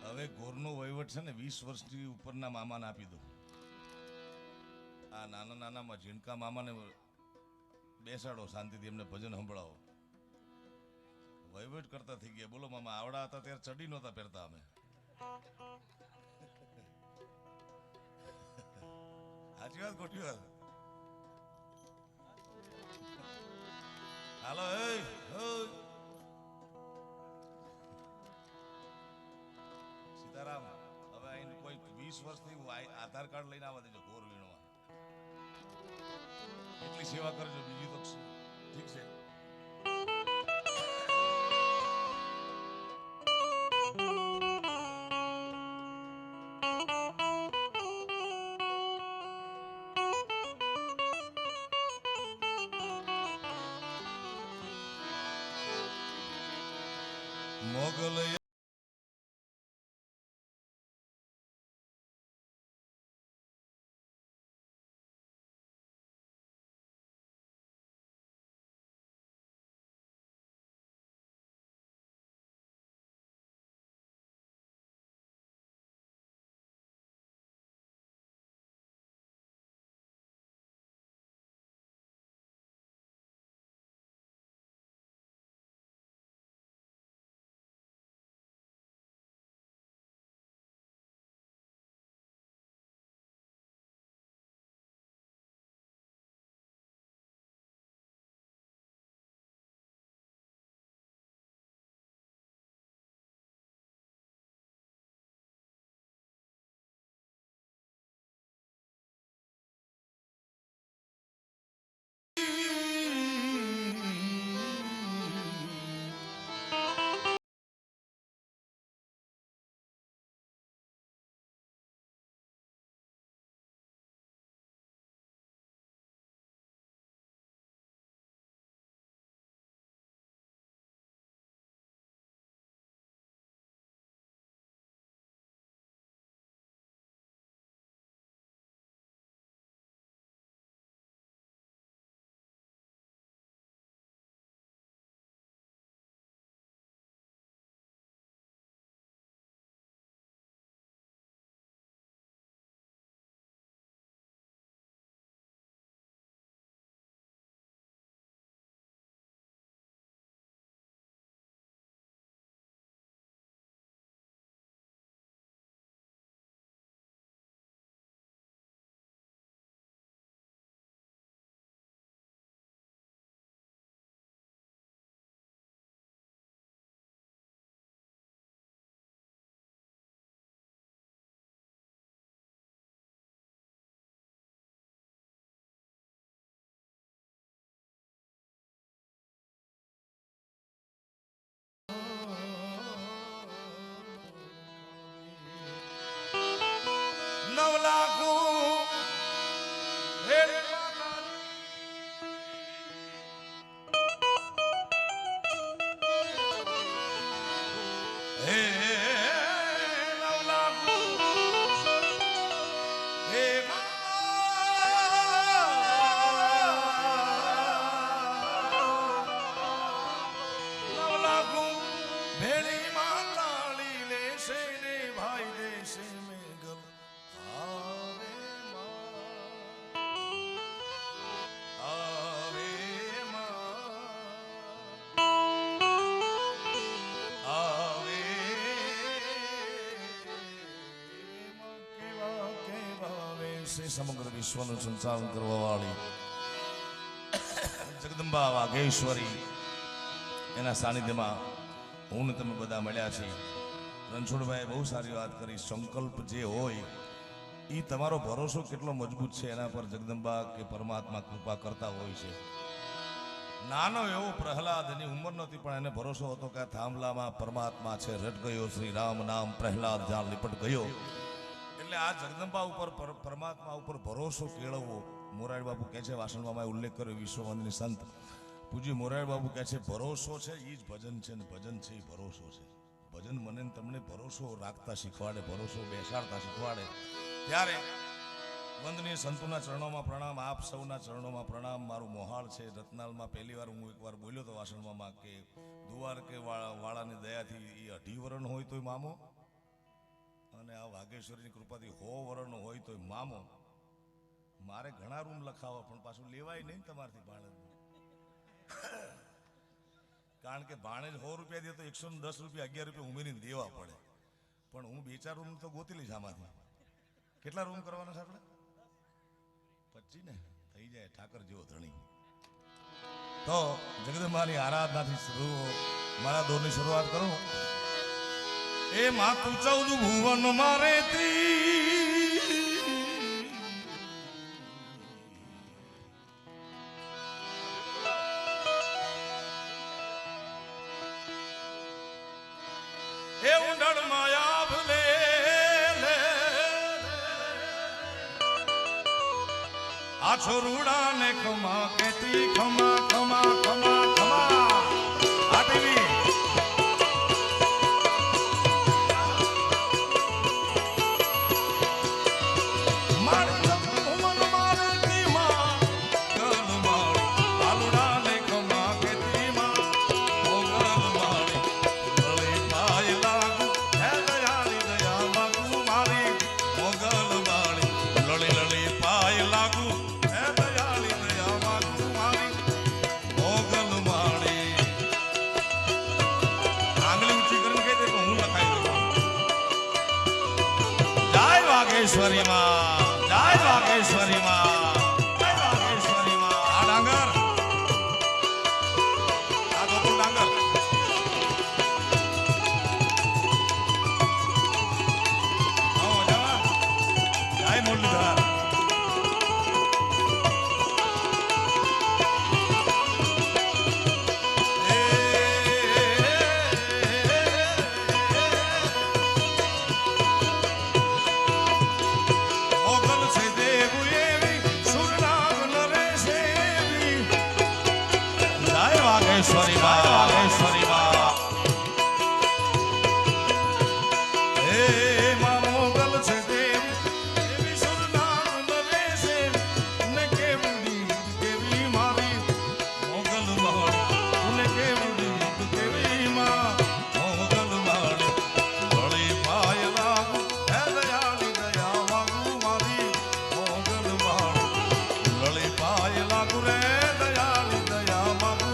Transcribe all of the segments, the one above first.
હવે ગોરનો વહીવટ છે ને 20 વર્ષથી ઉપરના મામાને આપી દો. આ નાના નાનામાં ઝીણકા મામાને બેસાડો, શાંતિથી એમને ભજન સંભળાવો. વહીવટ કરતા થઈ ગયા. બોલો મામા, આવડા હતા ત્યારે ચડી નહોતા પહેરતા અમે. સાચી વાત ખોટી વાત? હાલો સીતારામ. હવે અહીં કોઈ 20 વર્ષથી આધાર કાર્ડ લઈને આવવા દેજો ગોર વીણવા. એટલી સેવા કરજો, બીજી તો ઠીક છે. મોગલ નવલાખું સમગ્ર વિશ્વનું સંચાલન કરવા વાળી જગદંબા વાઘેશ્વરી, એના સાનિધ્યમાં હું ને તમે બધા મળ્યા છીએ. રણછોડભાઈ બહુ સારી વાત કરી. સંકલ્પ જે હોય એ તમારો ભરોસો કેટલો મજબૂત છે એના પર જગદંબા કે પરમાત્મા કૃપા કરતા હોય છે. નાનો એવો પ્રહલાદ, એની ઉંમર નહોતી પણ એને ભરોસો હતો કે આ થાંભલામાં પરમાત્મા છે. રટ ગયો શ્રી રામ નામ પ્રહલાદ જ્યાં લીપટ ગયો. એટલે આ જગદંબા ઉપર પરમાત્મા ઉપર ભરોસો કેળવવો. મોરારી બાપુ કહે છે, વાસણમાં ઉલ્લેખ કર્યો, વિશ્વવંદની સંત પૂજ્ય મોરારી બાપુ કહે છે, ભરોસો છે એ જ ભજન છે ને ભજન છે એ ભરોસો છે. ભજન મને તમને ભરોસો રાખતા શીખવાડે, ભરોસો બેસાડતા શીખવાડે. ત્યારે વંદનીય સંતોના ચરણોમાં પ્રણામ, આપ સૌના ચરણોમાં પ્રણામ. મારું મોહાળ છે રત્નાલમાં. પહેલી વાર હું એકવાર બોલ્યો હતો વાસણમાં કે દુવાર કે વાળાની દયાથી એ 18 વરણ હોય તોય મામો અને આ વાઘેશ્વરીની કૃપાથી 100 વર્ષનો હોય તો મામો મારે ઘણા રૂમ લખાવા પણ પાછું લેવાય નહીં તમારથી ભાણેજ કારણ કે ભાણેજ 100 રૂપિયા દે તો 110 રૂપિયા 11 રૂપિયા ઉમેરીને દેવા પડે પણ હું 2-4 રૂમ તો ગોતી લઈશ આમાંથી કેટલા રૂમ કરવાના છે આપણે 25 ને થઈ જાય ઠાકર જેવો ધણી તો જગદંબાની આરાધનાથી શરૂ મારા દોરની શરૂઆત કરું એ માતું 14 ભુવન મારે એ ઊંડણ માયા ભલે આ છોરુડા ને ખમા કેતી ખમા ખમા ખમા ખમા આ ટીવી વાઘેશ્વરી માં જય વાઘેશ્વરી માં જય વાઘેશ્વરી માં આ ડાંગર આ ગોકુળ ડાંગર આવો જવા જય મુરલીધર વાઘેશ્વરી માં વાઘેશ્વરી માં હે માં મોગલ છે દેવ એવી સુરનામ નરે છે ને કેવડી કેવી મારી મોગલ માળી ને કેવડી કેવી માં મોગલ માળી ગળી પાય લાગુ હે દયાળી દયા વાગુ મારી મોગલ માળી ગળી પાય લાગુ રે દયાળી દયા વાગુ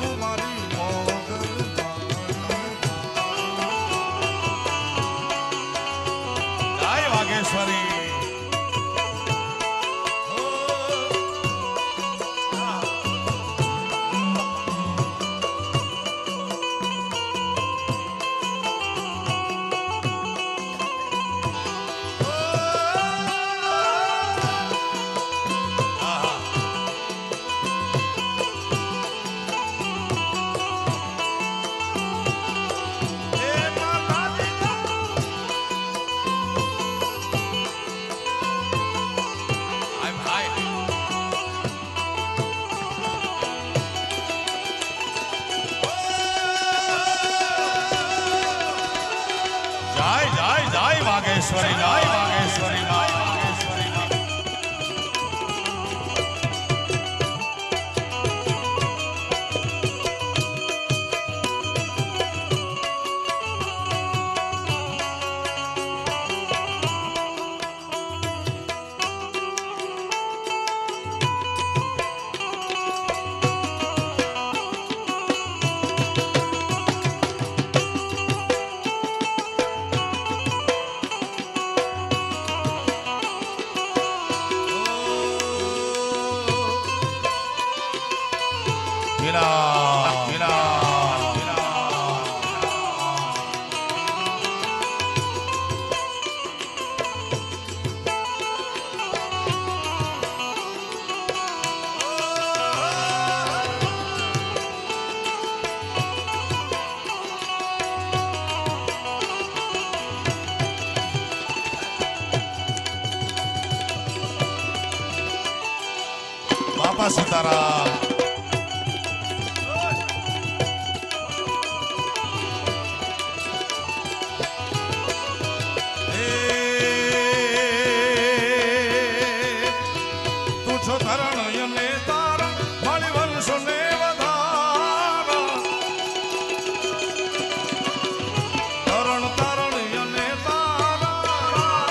વાઘેશ્વરી વાઘેશ્વરી જય વાઘેશ્વરી માં વાઘેશ્વરી માં બાપા સીતારામ તું છો ધરણ ને તારા મારી વંશો ને વધારા ધરણ તારણ ને તારા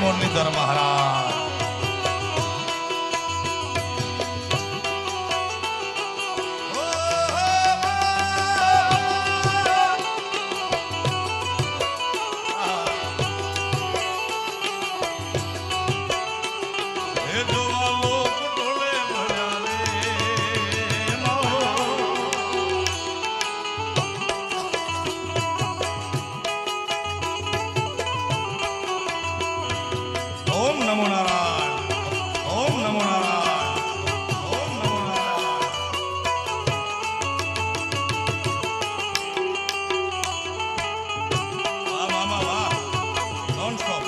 મુરલીધર મહારાજ ઓમ નમો નારાયણ ઓમ નમો નારાયણ ઓમ નમો નારાયણ વાહ મામા વાહ નોન સ્ટોપ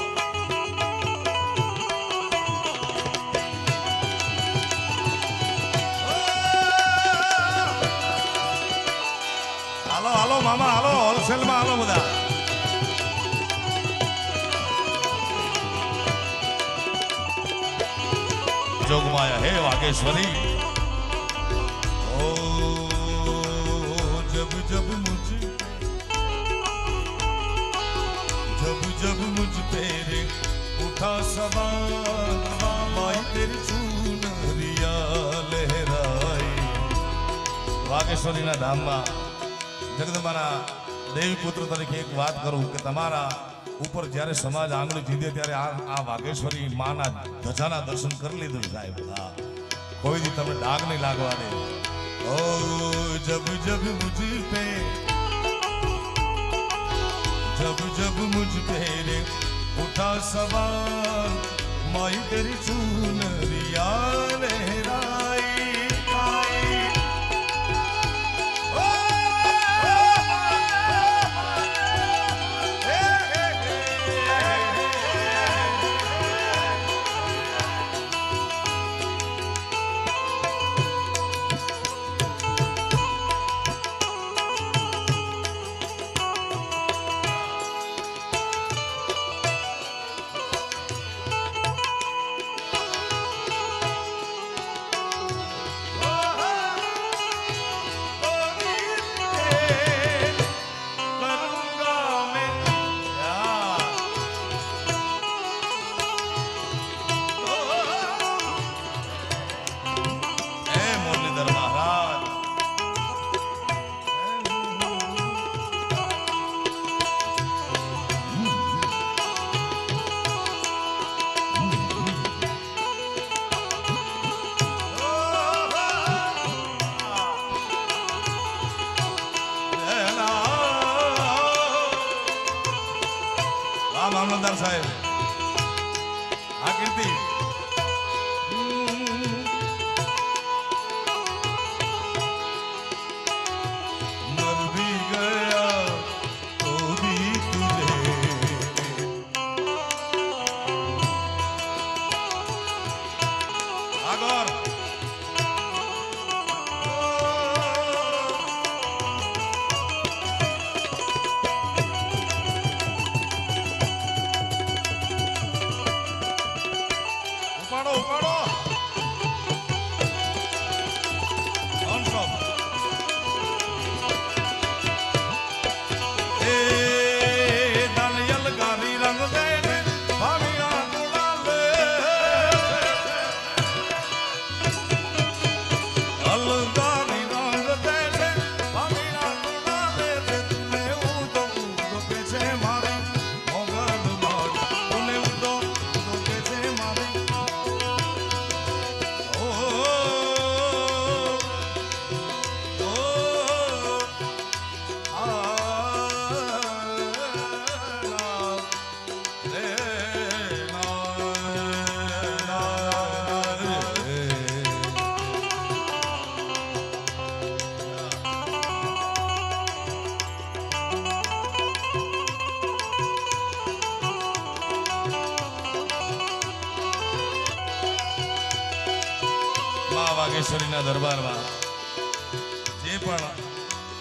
હાલો હાલો મામા હાલો હોલસેલમાં હાલો બધા जोगमाया हे वागेश्वरी ओ जब जब मुझ तेरे उठा सवार माई तेरी चूनरिया लहराई वागेश्वरी ना धाम में जगदंबाना देवी पुत्र तरीके एक बात करूं कि तमारा ઉપર જ્યારે સમાજ આંગળી જીધે ત્યારે આ વાગેશ્વરી માના ધજાના દર્શન કરી લીધું સાહેબ કોઈ દી તમને ડાઘ નહીં લાગવા દે ઓ જબ જબ મુझ पे रे उठा सवार माई तेरी चूनरिया लहराई મામલતદાર સાહેબ આ કીર્તિ મર ભી ગયા તો ભી તુજે આગળ ઉપાડો નોન સ્ટોપ એ દાનિયલ ગારી રંગ દે ભાવિયા ગુલાલે અલગારી રંગ દે ભાવિયા ગુલાલે તુને ઉદો કે છે મારી મોગલ મારી તુને ઉદો કે છે મારી વાગેશ્વરીના દરબારમાં જે પણ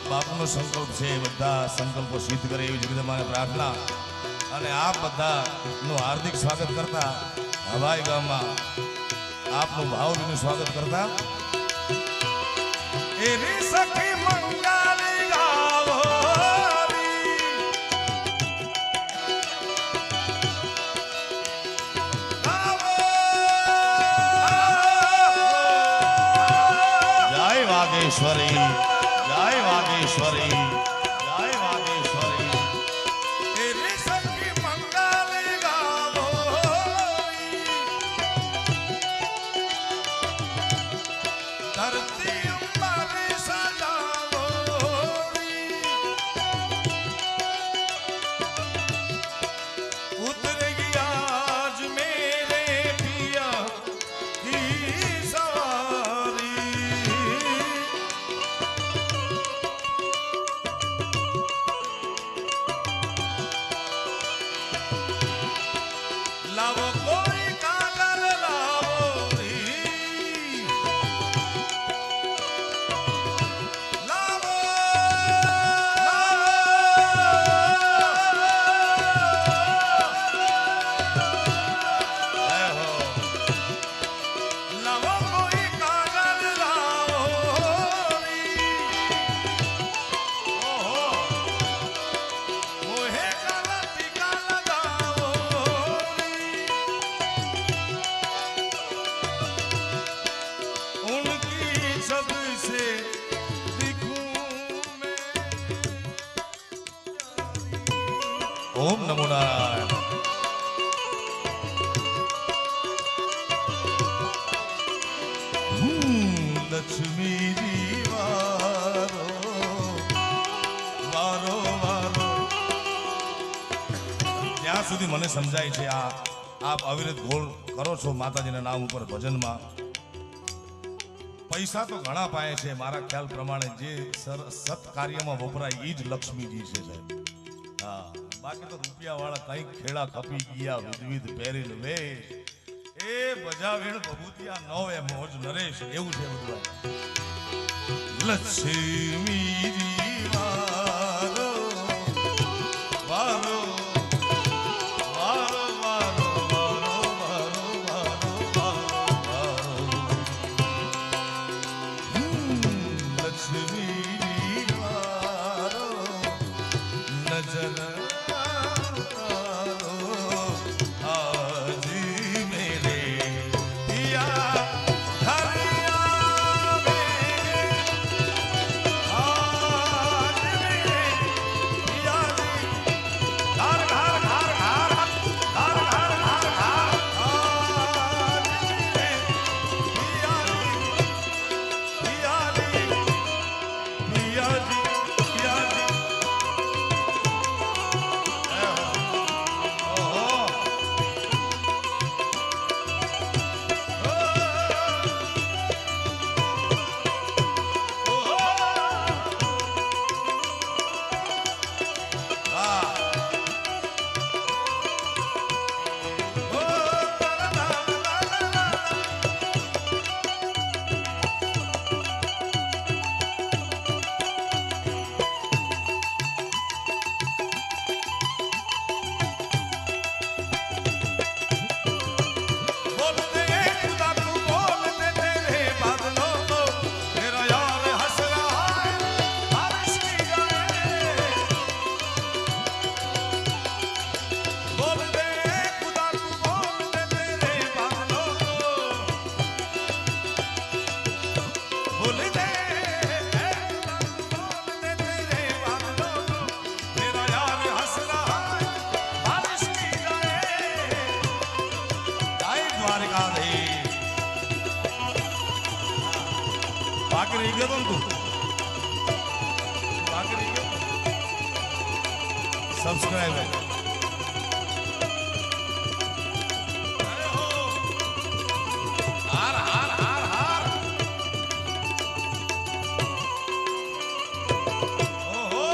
બાપનો સંકલ્પ છે એ બધા સંકલ્પો સિદ્ધ કરે એવી જગદંબાને પ્રાર્થના અને આપ બધાનું હાર્દિક સ્વાગત કરતા હવાઈ ગામમાં આપનું ભાવભીનું સ્વાગત કરતા એવી સખી મંગાલી ગાવો ઓમ નમો નારાયણ. લક્ષ્મીજી વારો વારો વારો. ત્યાં સુધી મને સમજાય છે આપ અવિરત ગોળ કરો છો માતાજીના નામ ઉપર ભજનમાં. પૈસા તો ઘણા પાયે છે, મારા ખ્યાલ પ્રમાણે જે સત કાર્યમાં વપરાય એ જ લક્ષ્મીજી છે સાહેબ. હા, બાકી તો રૂપિયા વાળા કઈક ખેડા ખપી ગયા વિધવિધ પહેરીને વેશ એ બજાવેણ બબૂતિયા નો એ મોજ નરેશ એવું છે બધું. લક્ષ્મીજી વારો વારો વારો વારો વારો વારો વારો વારો. લક્ષ્મીજી વારો નજર બાકી રહી ગયો તો ને તું, બાકી રહી ગયો. સબસ્ક્રાઇબ હાર હાર હાર હાર. ઓહો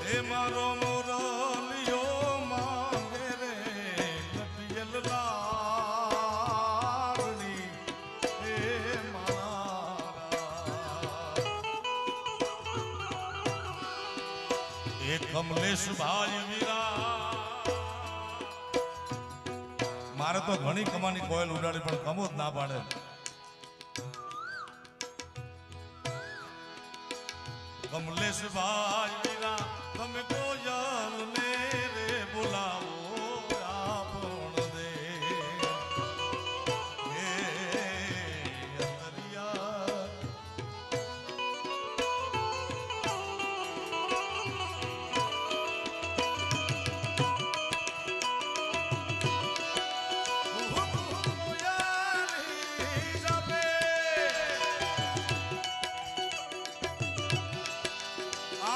એ મારો મોરલિયો માંગે રે કપિયલ લાગણી એ મારા એ કમલેશ ભાઈ વીરા મારે તો ઘણી કમાની કોયલ ઉડાડી પણ કમો જ ના પાડે કમલેશ ભાઈ વીરા તમે કોયલ ને રે બોલાવો આપણ દે હે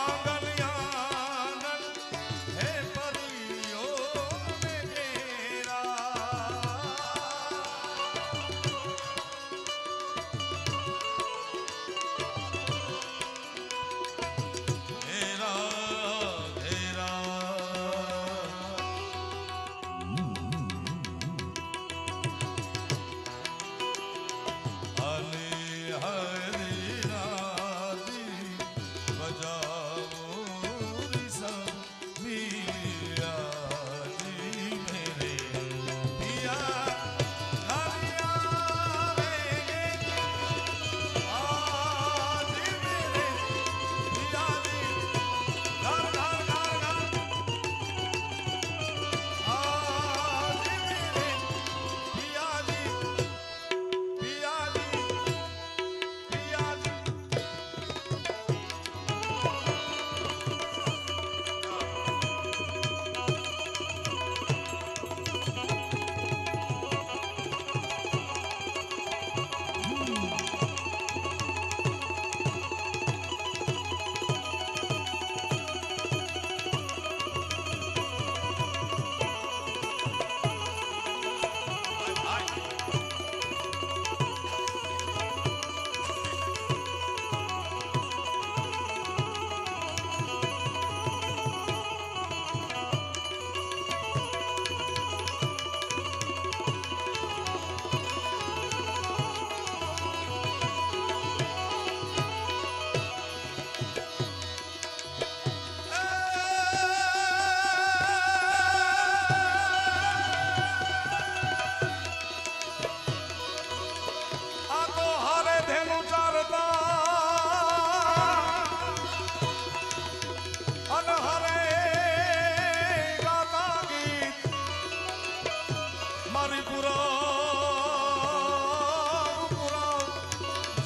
અંતરિયા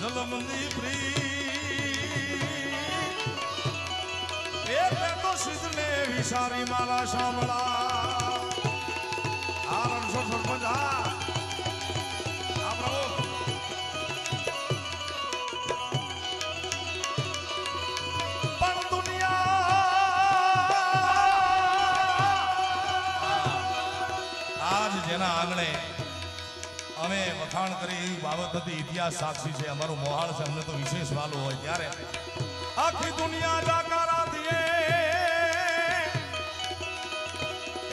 જલમની પ્રી એટલે તો સિદ્ધને વિસારી મારા શામળા આ રણછોડ સરપંચ આ પ્રભુ પણ દુનિયા આજ જેના આંગણે અમે વખાણ કરી એવી બાબત હતી ઇતિહાસ સાક્ષી છે અમારું મોહાળ છે અમને તો વિશેષ વાલો હોય ત્યારે આખી દુનિયા જાકારા દીએ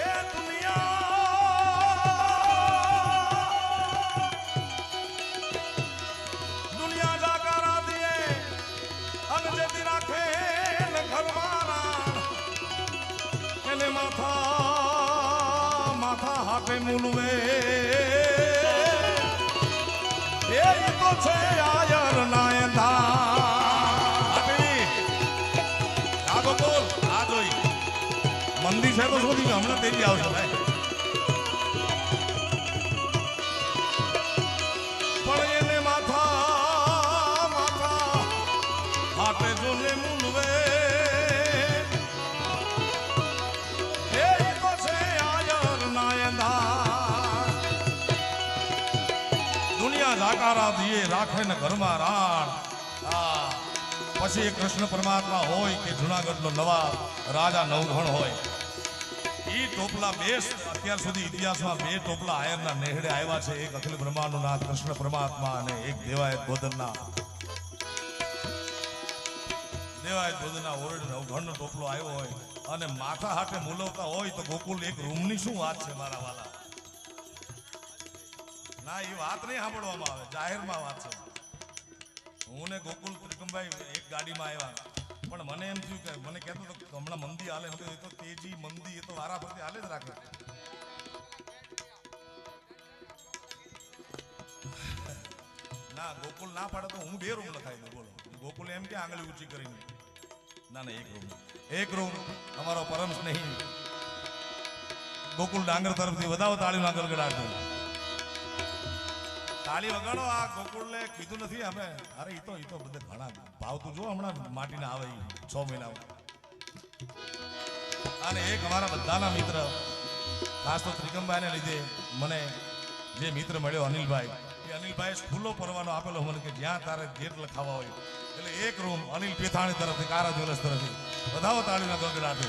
એ દુનિયા જાકારા દીએ અને જેથી રાખે ને ઘરવાળા એને માથા હાથે મૂલવે એ તો છે આયર નાયંધા આગો બોલ આ જોઈ મંદી છે તો શોધી હમણાં તેજી આવશે ભાઈ પણ એને માથા હાથે જોને મૂલવે એ તો છે આયર નાયંધા દુનિયા જાકારા દીએ રાખે ને ઘરમાં રાણ પછી એ કૃષ્ણ પરમાત્મા હોય કે જુનાગઢનો નવા રાજા નવઘણ હોય ઈ ટોપલા બે અત્યાર સુધી ઇતિહાસમાં બે ટોપલા આયરના નેહડે આવ્યા છે એક અખિલ બ્રહ્માંડનો નાથ કૃષ્ણ પરમાત્મા અને એક દેવાયત ગોદરના દેવાય બધના ઓરડ ઘરનો ટોપલો આવ્યો હોય અને માથા હાથે મુલવતા હોય તો ગોકુલ એક રૂમની શું વાત છે મારા વાલા? ના, એ વાત નહીં સાંભળવામાં આવે, જાહેરમાં વાત છે. હું ને ગોકુલ ત્રિકમભાઈ એક ગાડીમાં આવ્યા, પણ મને એમ થયું કે મને કહેતો હતો હમણાં મંદી હાલે, એ તો તેજી મંદી એ તો વારા ફરતી હાલે જ રાખે. ના, ગોકુલ ના પાડે તો હું 2 રૂમ લખાઈ દઉં. બોલો, ગોકુલ એમ કે આંગળી ઊંચી કરીને ના, એક રૂમ અમારો પરમ સ્નેહી ગોકુલ ડાંગર તરફથી વધાવો તાળીના ગળગડાટ. તાળી વગાડો. આ ગોકુળને કીધું નથી અમે. અરે ઈ તો બધે ઘણા ભાવ તું જો હમણાં માટીના આવે 6 મહિના. અને એક અમારા બધાના મિત્ર, ખાસ તો ત્રિકમભાઈને લીધે મને જે મિત્ર મળ્યો અનિલભાઈ, એ અનિલભાઈ ખુલ્લો પરવાનો આપેલો મને કે જ્યાં તારે જેટ લખાવા હોય. એટલે એક રૂમ અનિલ પેથાણી તરફથી, કારા જ્વેલર્સ તરફથી વધાવો તાળીના ગળગડાટ.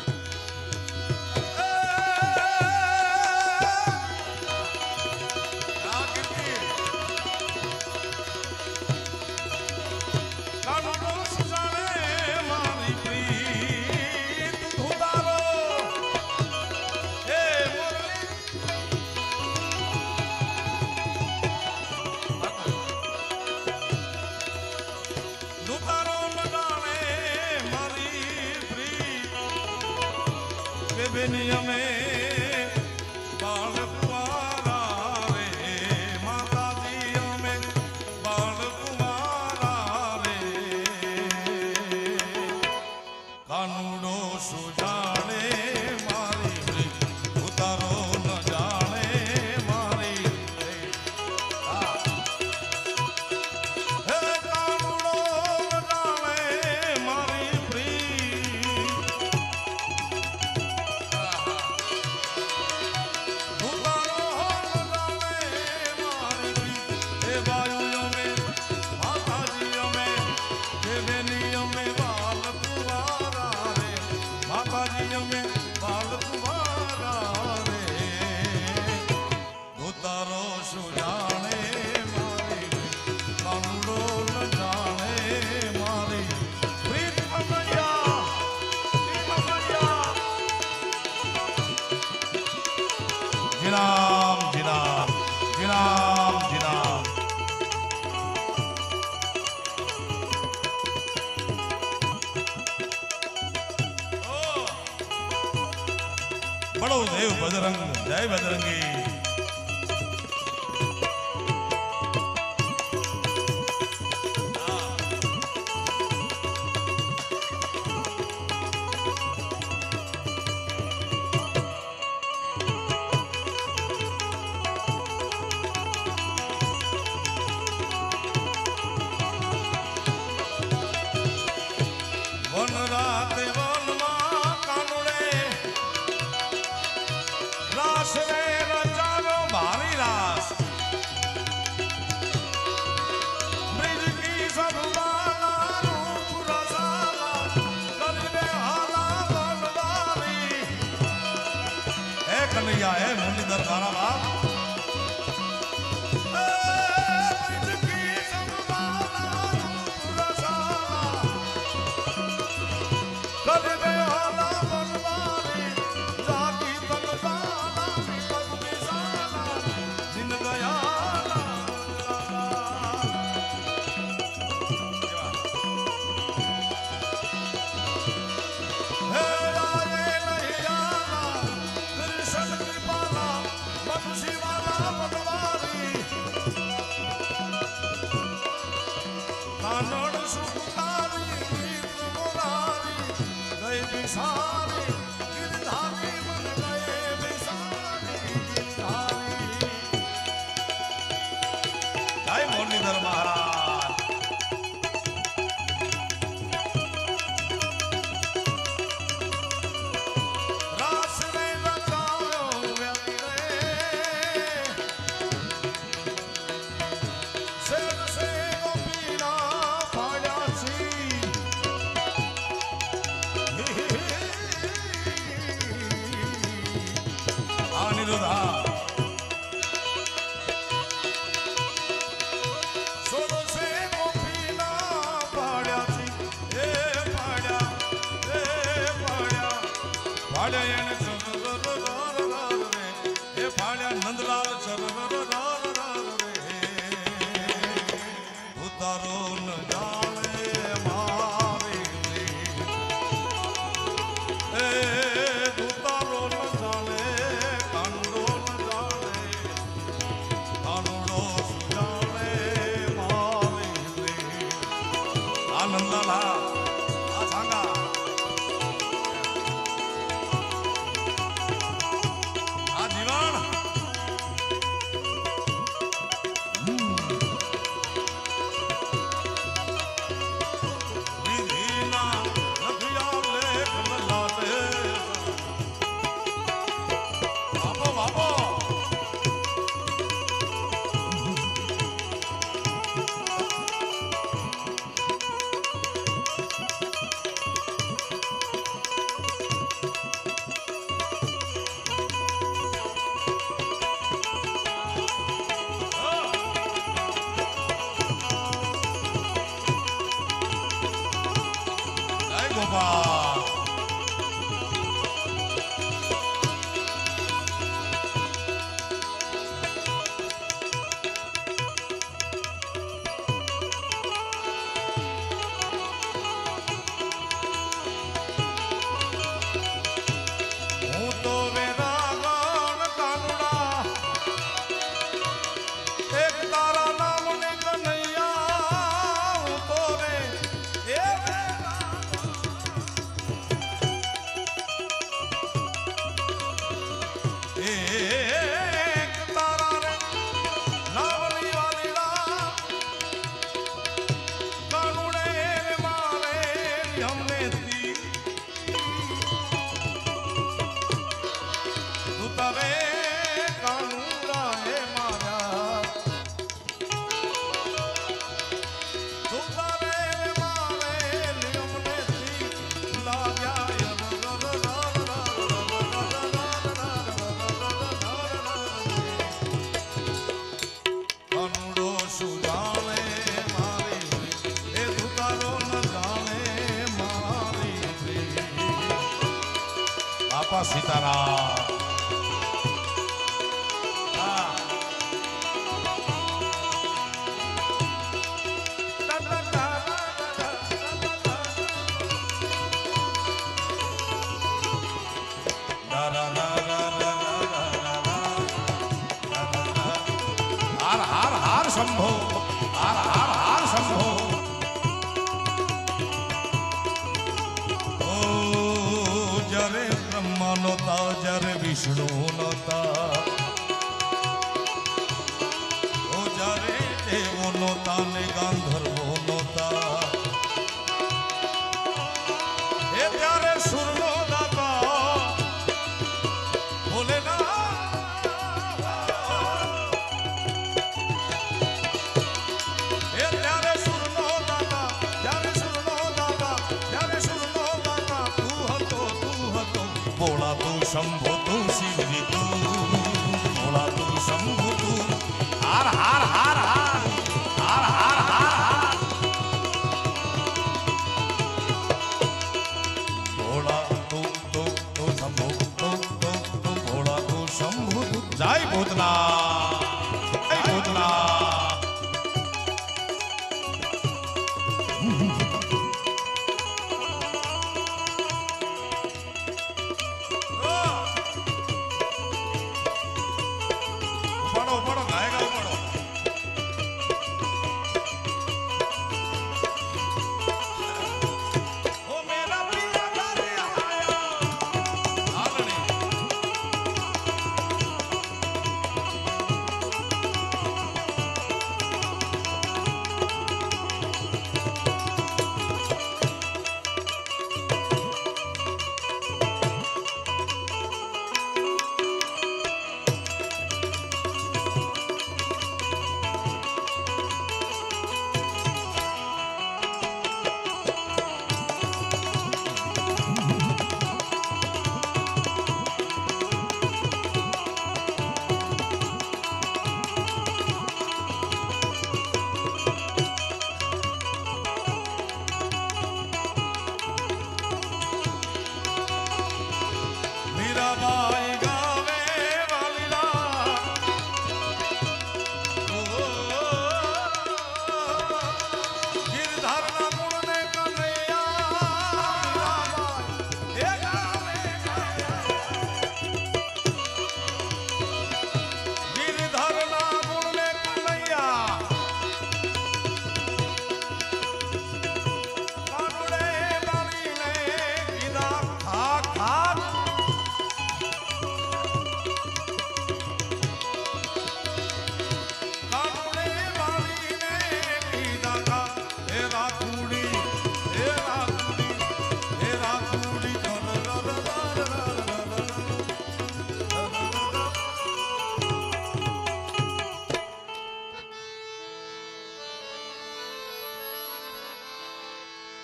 અમે બાળ કુંવારા રે માતાજી, અમે બાળ કુંવારા રે. કાનુડો સુજાણે મારી ઉતારો ન જાણે મારી. કાનુડો જાણે મારી પ્રી. जिनाम जिनाम जिनाम जिनाम. बड़ो देव बजरंग, जय बजरंगी. कन्हैया है मुरलीधर मारा बाप. मुरलीधर महाराज. रास रे लगाओ व्यापी रे शेर से गोपीना पाया छी. ફાડ્યા એને રે એ ફાડ્યા નંદલાલ ઉતારો ન જાણે મારી એ ઉતારો ન જાણે કાનુડો ન જાણે કાનુડો સુજાણે મારી આનંદલા આ સાંગા આ જીવન સીતારામ હાર હાર હાર શંભો હાર હાર હાર શંભો જરે બ્રહ્મા નોતા જરે વિષ્ણુ નોતા ઓ જરે દેવો નોતા ને ગાંધર્વો નોતા એ ત્યારે સુરનો દાતા ભોલેનાથ એ ત્યારે સુરનો દાતા ત્યારે સુરનો દાતા ત્યારે સુરનો દાતા તું હતો ભોળા તું શંભો તું શિવજી તું ભોળા તું શંભો તું હાર હાર હાર હાર હાર હાર હાર હાર ભોળા તું શંભો તું ભોળા તું શંભો તું જય ભૂતનાથ જય ભૂતનાથ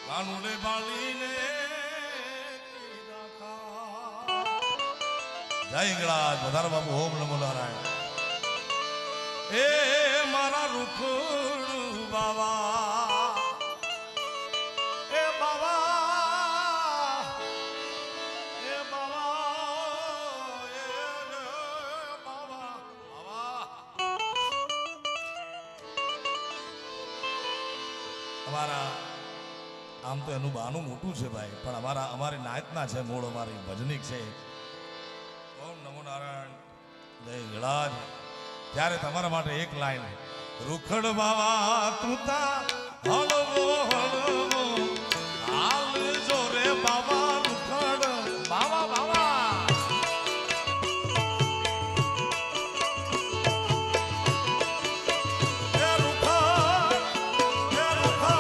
કાનુડે બાળીને જય હિંગળાજ વધારો બાપુ ઓમ નમો નારાયણ. એ મારા રૂખડ બાવા એ બાવા એ બાવા એ બાવા બાવા અમારા આમ તો એનું બાનું મોટું છે ભાઈ, પણ અમારી નાયતના છે, મૂળ અમારી ભજનિક છે. ઓમ નમો નારાયણ જય હિંગળાજ. ત્યારે તમારા માટે એક લાઈન. રૂખડ બાવા તું તા હળવો હળવો હાલ જો રે બાવા રૂખડ બાવા બાવા જય રૂખા જય રૂખા.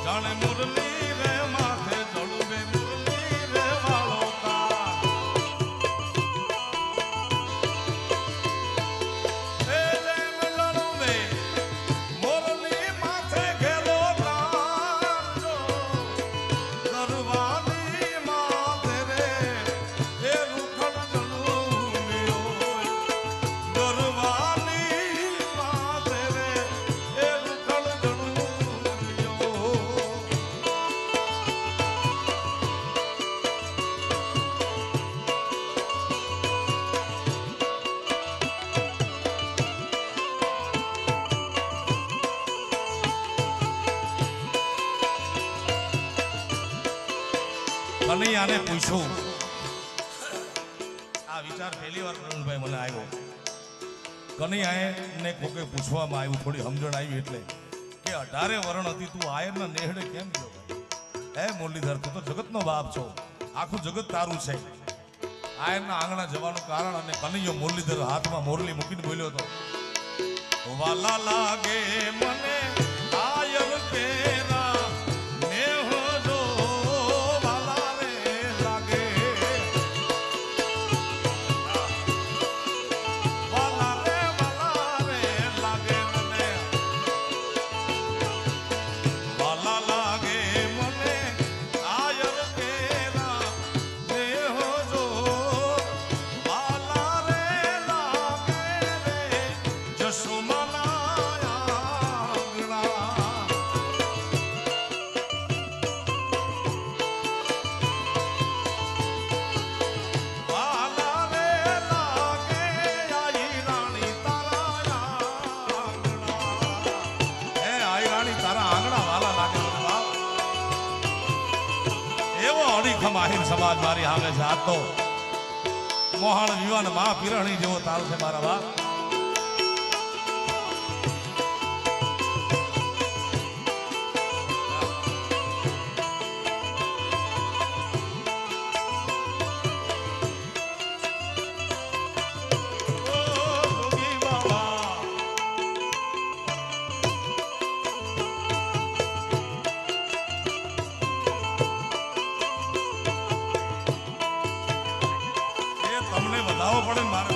જાણે મુરલી રે માથે જડુબે મુરલી રે વાળો કા એ જેમ જડુબે મુરલી માથે ઘેલો કાંજો ગરવાની માથે રે એ રૂખડ જડુબિયો ગરવાની માથે રે એ રૂખડ જડુબિયો. કનૈયાને પૂછ્યું, આ વિચાર પહેલી વાર પ્રવીણભાઈ મને આવ્યો. કનૈયાને કોકે પૂછવામાં આવ્યું, થોડી સમજણ આવી એટલે કે 18 વરણ હતી, તું આયરના નેહડે કેમ ગયો ભાઈ? હે મુરલીધર, તું તો જગતનો બાપ છો, આખું જગત તારું છે. આયરના આંગણા જવાનું કારણ અને કનૈયો મુરલીધર હાથમાં મોરલી મૂકીને બોલ્યો હતો, વાલા લાગે મને આયર કેરા નેહો જો વાલા રે લાગે વાલા રે લાગે મને વાલા લાગે મને આયર કેરા નેહો જો વાલા રે લાગે રે જસુમના આહિર સમાજ મારી સામે છે. આ તો મોહાણ વિવાન મા પીરણી જેવો તાલ છે મારા બાપ. તમને બતાવો પડે મારે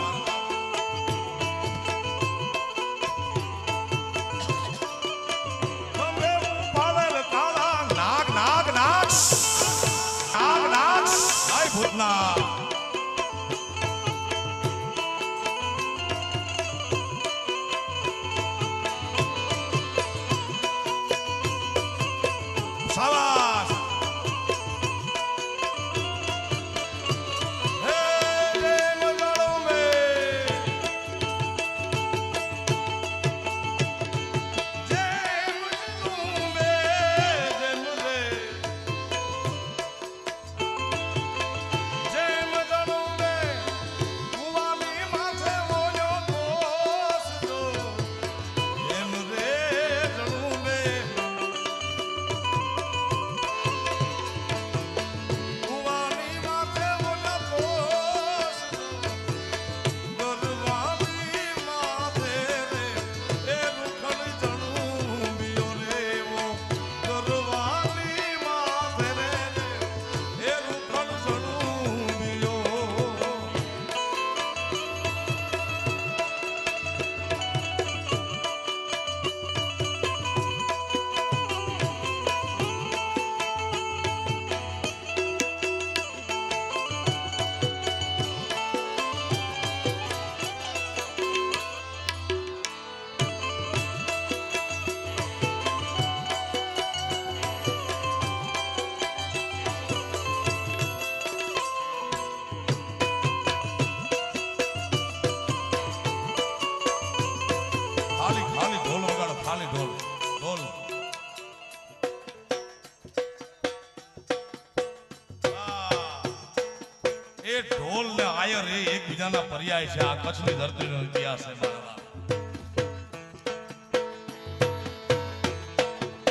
મહિનાના પર્યાય છે. આ કચ્છની ધરતીનો ઇતિહાસ છે મારા બાપ.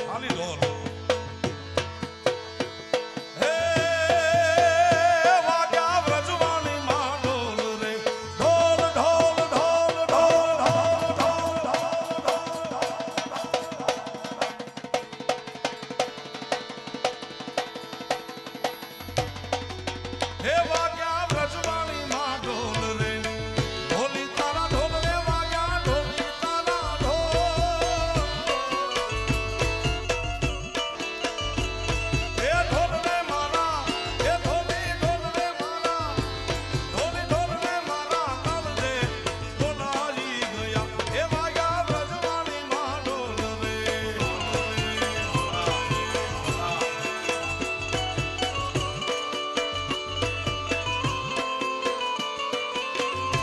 ખાલી ઢોલ. હે વાગ્યા વ્રજવાણી માં ઢોલ રે, ઢોલ ઢોલ ઢોલ ઢોલ ઢોલ ઢોલ. હે વાગ્યા વ્રજવાણી માં ઢોલ રે, ઢોલી તારા ઢોલ રે વાગ્યા, ઢોલી તારા ઢોલ. હે ઢોલ રે મારા, હે ઢોલી ઢોલ રે મારા, ઢોલી ઢોલ રે મારા કાલ રે બોલાઈ ગયા. હે વાગ્યા વ્રજવાણી માં ઢોલ રે.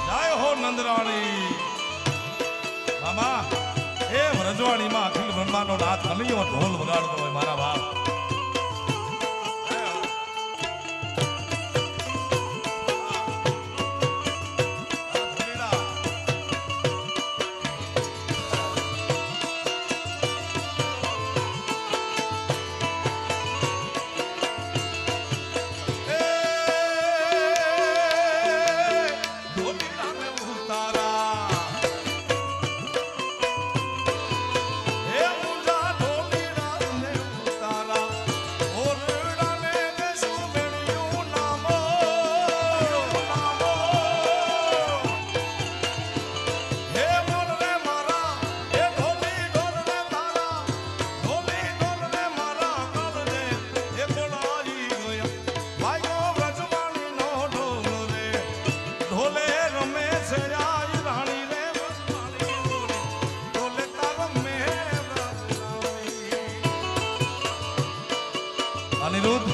જય હો નંદરાણી. મામા એ વ્રજવાણીમાં અખિલ બ્રહ્માંડનો નાથ કલિયો ઢોલ વગાડતો હોય મારા બાપ. અનિરુદ્ધ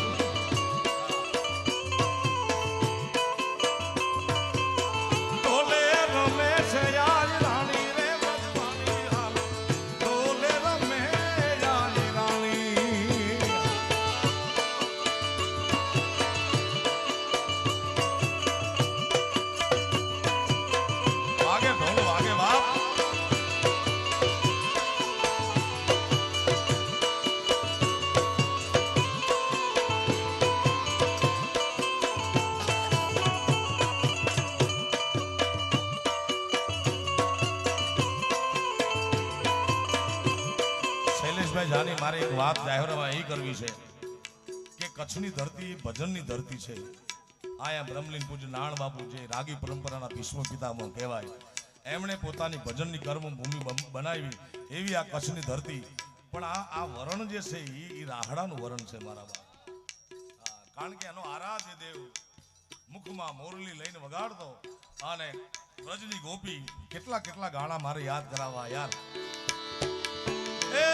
ઢોલે રમે છે યાર રાણી રે વ્રજવાણી હાલ, ઢોલે રમે યાર રાણી. વાગે ઢોલ વાગે બાપ. શૈલેષભાઈ જાની મારે એક વાત જાહેરમાં એ કરવી છે કે કચ્છની ધરતી ભજનની ધરતી છે. આયા બ્રહ્મલીન પૂજ્ય નાણ બાપુ જે રાગી પરંપરાના ભીષ્મ પિતામહ કહેવાય, એમણે પોતાની ભજનની કર્મભૂમિ બનાવી એવી આ કચ્છની ધરતી. પણ આ વરણ જે છે એ રાહડાનું વરણ છે મારા બાપ. કારણ કે એનો આરાધ્ય દેવ મુખમાં મોરલી લઈને વગાડતો અને વ્રજની ગોપી કેટલા કેટલા ગાણા મારે યાદ કરાવવા યાર. એ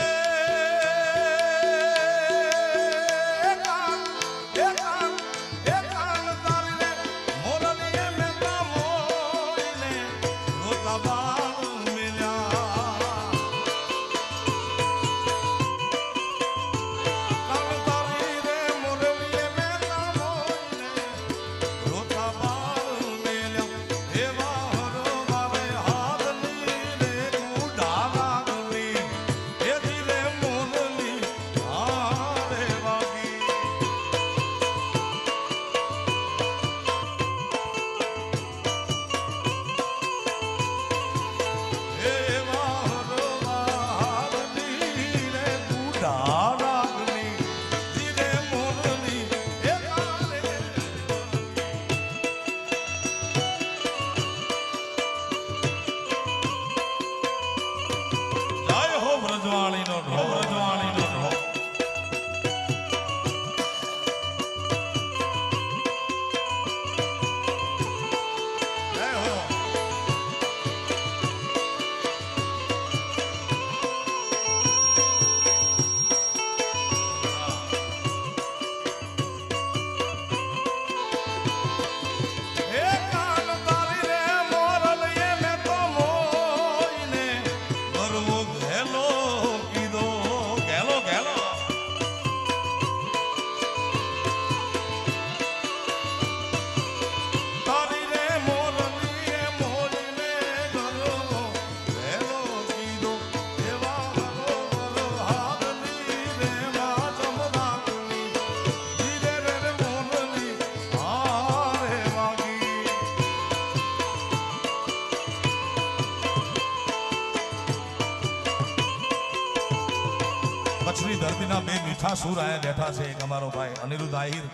કચ્છની ધરતીના બે મીઠા સૂર આયા બેઠા છે. એક અમારો ભાઈ અનિરુદ્ધ આહિર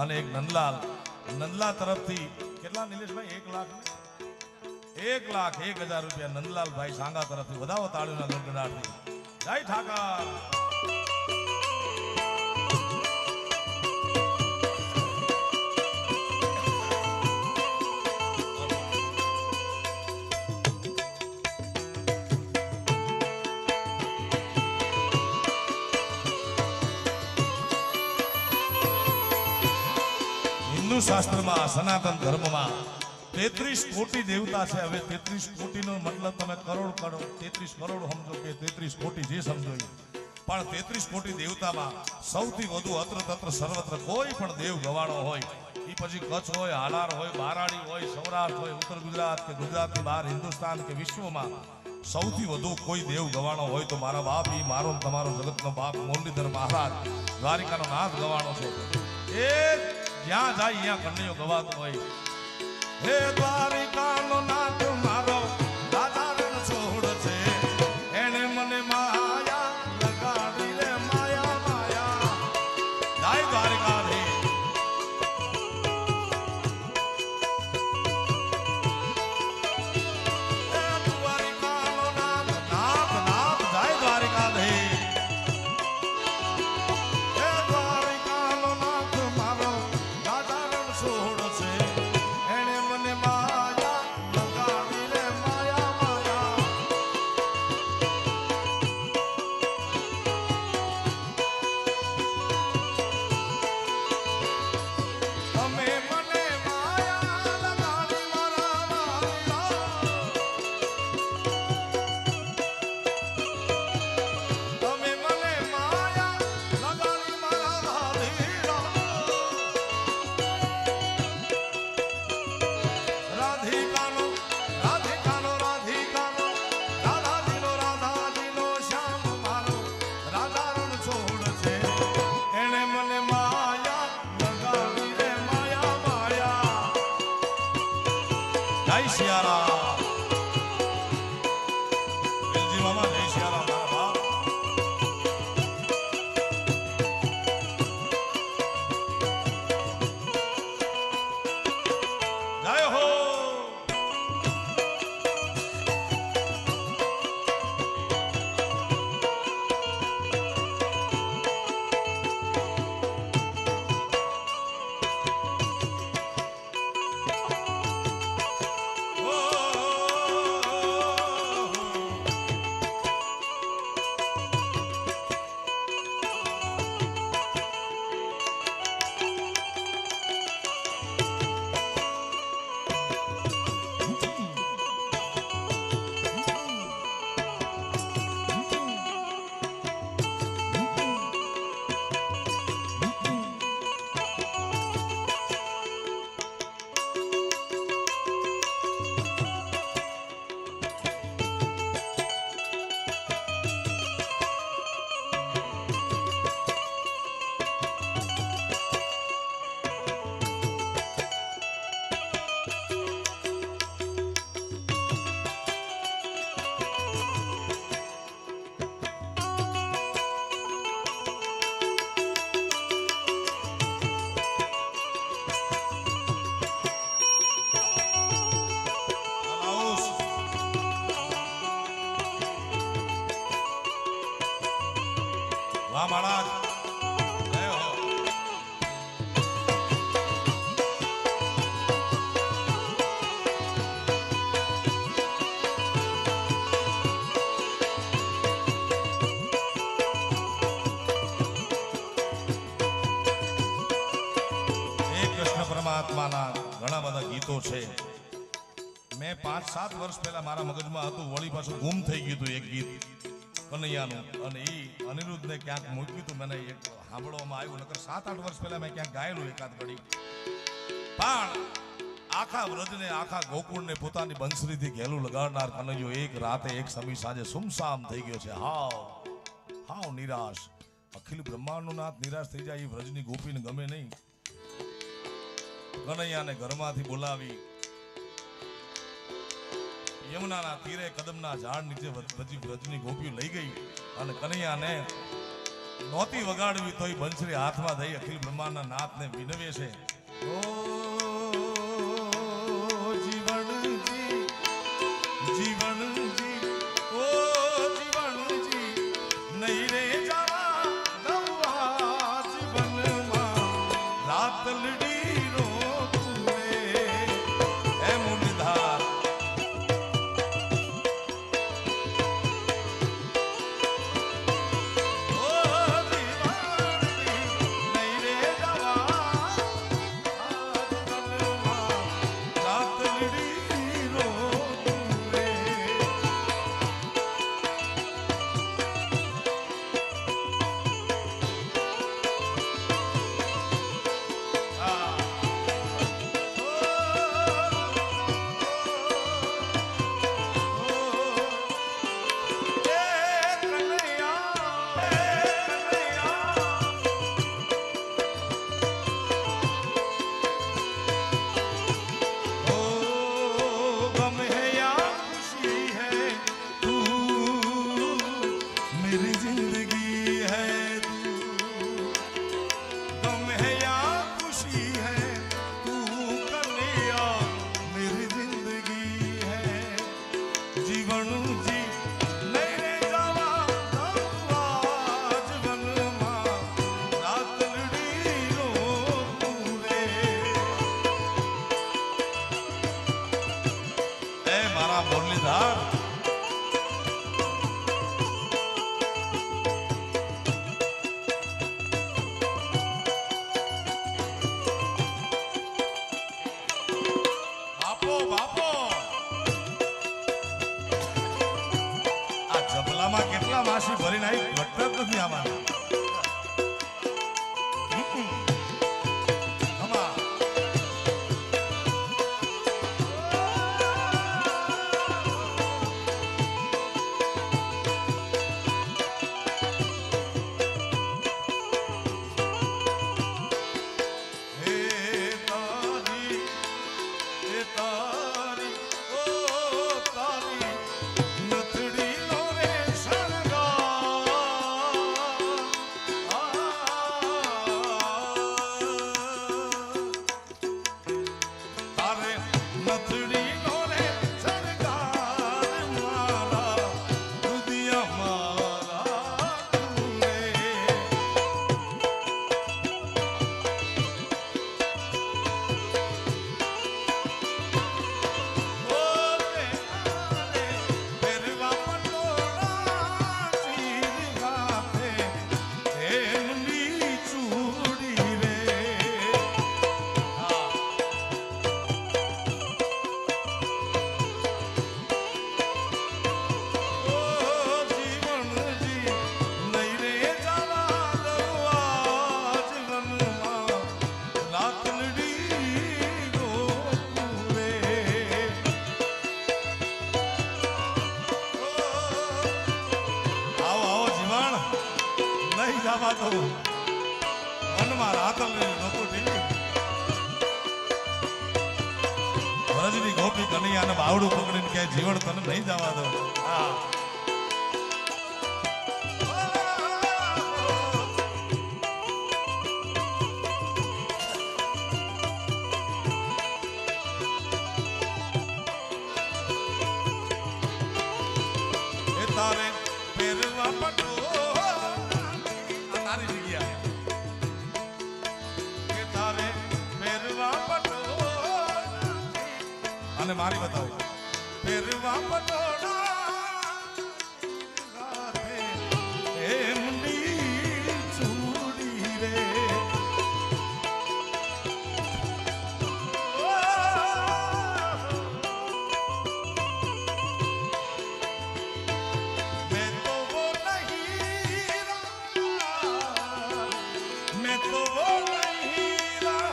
અને એક નંદલાલ. નંદલાલ તરફથી કેટલા નિલેશભાઈ? 1 લાખ 1,01,000 રૂપિયા નંદલાલભાઈ સાંગા તરફથી. વધાવો તાળીઓના ગણગણાટથી. જય ઠાકર. હિન્દુ શાસ્ત્રમાં સનાતન ધર્મમાં 33 કોટી દેવતા છે. હવે 33 કોટીનો મતલબ તમે કરોડ કરો, 33 કરોડ સમજો કે 33 કોટી જે સમજો એ. પણ 33 કોટી દેવતામાં સૌથી વધુ અત્ર તત્ર સર્વત્ર કોઈ પણ દેવ ગવાણો હોય, એ પછી કચ્છ હોય, હાલાર હોય, બારાડી હોય, સૌરાષ્ટ્ર હોય, ઉત્તર ગુજરાત કે ગુજરાતની બહાર હિન્દુસ્તાન કે વિશ્વમાં સૌથી વધુ કોઈ દેવ ગવાણો હોય તો મારા બાપ, એ મારો તમારો જગતનો બાપ મુરલીધર મહારાજ દ્વારિકાનો નાથ ગવાણો છે. એ જ્યાં જાય ત્યાં કન્યો ગવાતો હોય. હે દ્વારિકાનો નાથ મારો રાધા રણ છોડ છે, એને મને માયા લગાડી રે માયા માયા. જય દ્વારિકાધીશ. હે દ્વારિકાનો નાથ નાથ નાથ જય દ્વારિકાધીશ. હે દ્વારિકાનો નાથ મારો રાધા રણ છોડ છે, એને મને માયા લગાડી રે માયા માયા. તમે મને માયા લગાડી મારા વાલીડા, તમે મને માયા લગાડી મારા વાલીડા. રાધિકાનો રાધિકાનો રાધિકાનો રાધાજીનો રાધાજીનો શ્યામ મારો રાધા રણ છોડ છે, એને મને માયા લગાડી રે માયા માયા. જય સિયારામ. વેલજી મામા જય સિયારામ મારા બાપ. જય હો. વાહ મહારાજ. જય હો. કૃષ્ણ પરમાત્માના ઘણા બધા ગીતો છે. મેં 5-7 વર્ષ પહેલા મારા મગજમાં હતું, વળી પાછું ગુમ થઈ ગયું હતું એક ગીત કનૈયાનું, અને એ અનિરુદ્ધને ક્યાંક મૂક્યું હતું, મને એક સાંભળવામાં આવ્યું. નકર 7-8 વર્ષ પહેલા મેં ક્યાંક ગાયેલું એકાદ ઘડી. પણ આખા વ્રજને આખા ગોકુળને પોતાની બંસરીથી ઘેલું લગાડનાર કનૈયો એક રાતે એક સમી સાંજે સુમસામ થઈ ગયો છે. હાવ નિરાશ. અખિલ બ્રહ્માંડનો નાથ નિરાશ થઈ જાય એ વ્રજની ગોપીને ગમે નહીં. કનૈયાને ઘરમાંથી બોલાવી યમુનાના તીરે કદમના ઝાડ નીચે વ્રજની ગોપીઓ લઈ ગઈ અને કનૈયાને નોતી વગાડવી તોય બંસરી હાથમાં દઈ અખિલ બ્રહ્માંડના નાથને વિનવે છે. ઓ જીવનજી જીવનજી ઓ જીવનજી નહીં રે જાવા દવા જીવનમાં રાતલડી રો તુમે એ મુરલીધર કેટલા માસી ભરીને આવી ઘટત નથી આમાં. મનમાં રાતલ નહોતું ટીવી. વરજની ગોપી કનૈયાને બાવડું પકડીને કે જીવન તને નહીં જવા દો. હા એ તારે પહેરવા પટો અને મારી બતાવો પહેરવા પટોળા એમની ચૂડી રે મેં તો વો નહીં રહા મેં તો વો નહીં રહા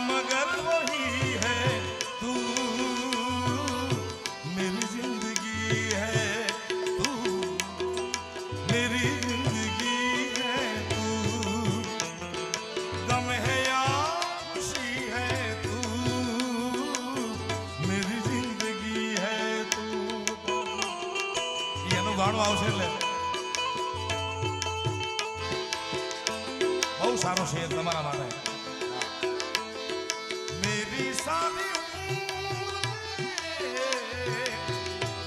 મગર ગાણું આવશે એટલે સારો છે તમારા માટે. મેરી સારી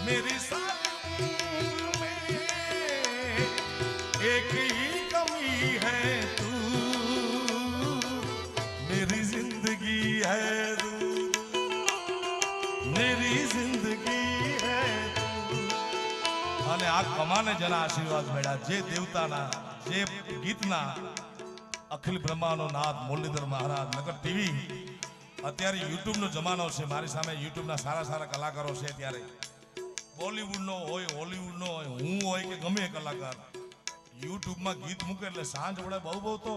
मेरी सारी में एक ही कमी है तू मेरी जिंदगी है तू मेरी जिंदगी है અને આ કમાને જેના આશીર્વાદ મળ્યા જે દેવતાના જે ગીતના અખિલ બ્રહ્માનો નાથ મુરલીધર મહારાજ નગર ટીવી અત્યારે યુટ્યુબનો જમાનો છે મારી સામે યુટ્યુબના સારા સારા કલાકારો છે ત્યારે બોલીવુડનો હોય હોલીવુડનો હોય હું હોય કે ગમે એ કલાકાર યુટ્યુબમાં ગીત મૂકે એટલે સાંજ વડે બહુ તો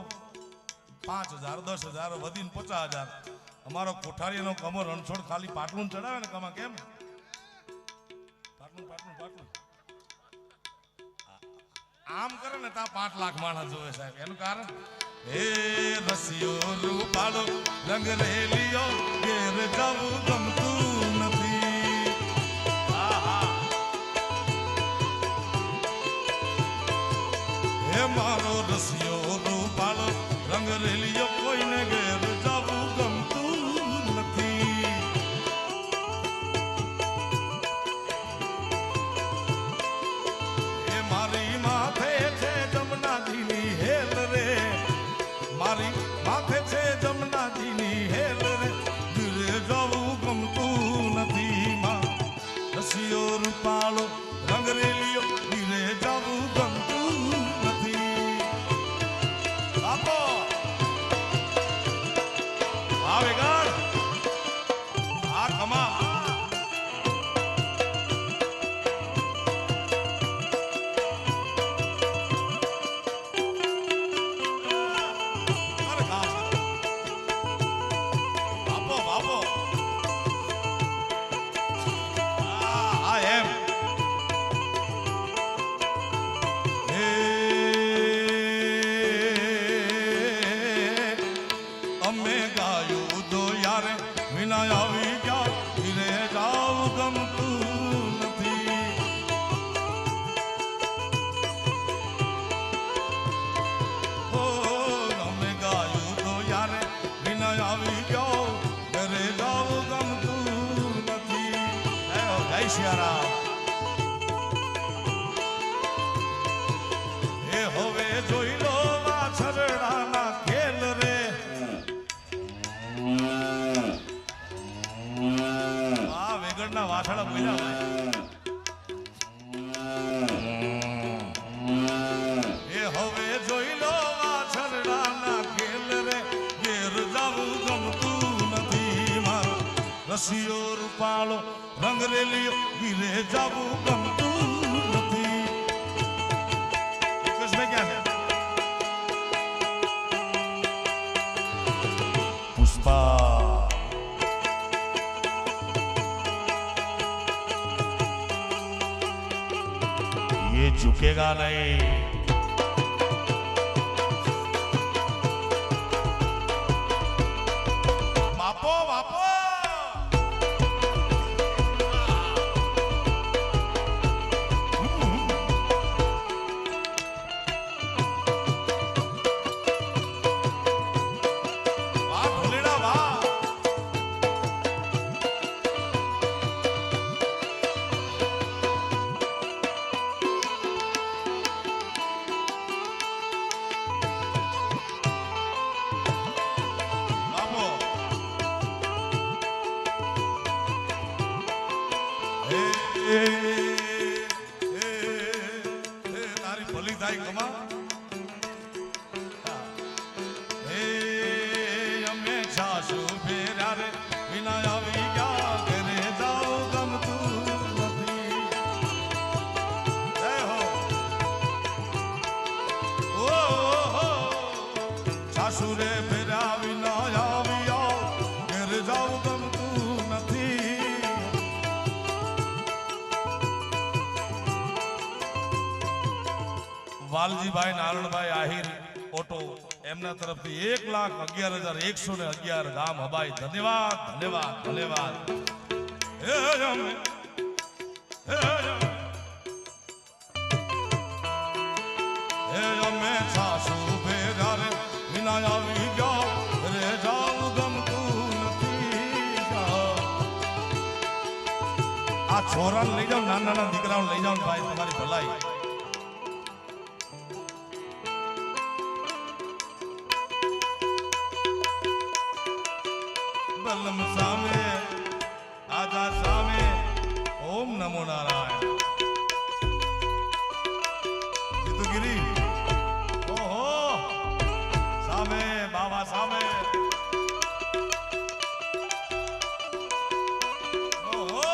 5,000 10,000 વધીને 50,000 અમારો કોઠારીનો કમર રણછોડ ખાલી પાટલું ચડાવે ને કમા કેમ પાટલું આમ કરે ને ત્યાં 5 લાખ માણસ જોવે સાહેબ એનું કારણ હે રસિયો રૂપાળો રંગ રેલિયો ઘેર જવું ગમતું નથી હે મારો રસિયો રૂપાળો રંગ રેલિયો કોઈને ઘેર જવું ગમતું નથી હે મારી માથે છે જમનાજીની હેલ રે મારી માથે છે જમનાજીની હેલ રે ઘરે જવું ગમતું નથી માં રસિયો રૂપાળો રંગ રેલિયો ઘરે જવું ગમતું નથી બાપો આવે ગાડ આ કમા એ હવે જોઈ લો વાછરડાના ખેલ રે આ વેગડના વાછડા બોલ્યા એ હવે જોઈ લો વાછરડાના ખેલ રે ઘેર જવું ગમતું નથી મારો રસિયો રૂપાળો રંગ રેલિયો ઘીરે જવું ગમતું નથી કૃષ્ણ ક્યાં છે પુષ્પા ये झुकेगा नहीं बापो बापो તારી ભલી થાય કમા અમે સાસુ ફેર્યા રે વિના આવી ગયા ઘરે જાઓ ગમતું નથી જય હો સાસુ રે ફેર્યા વિના આવી ઘરે જાઓ ગમતું નથી વાલજીભાઈ નારણભાઈ આહિર ઓટો એમના તરફથી 1,11,111 ગામ હબાઈ ધન્યવાદ ધન્યવાદ ધન્યવાદ હે અમે સાસુ ભેગા રે વિના આ છોરાને લઈ જાઓ, નાના નાના દીકરાઓને લઈ જાઓ ભાઈ, તમારી ભલાઈ. બલમ સામે આજા સામે ઓમ નમો નારાયણ. જીતુગીરી ઓહો સામે બાબા સામે ઓહો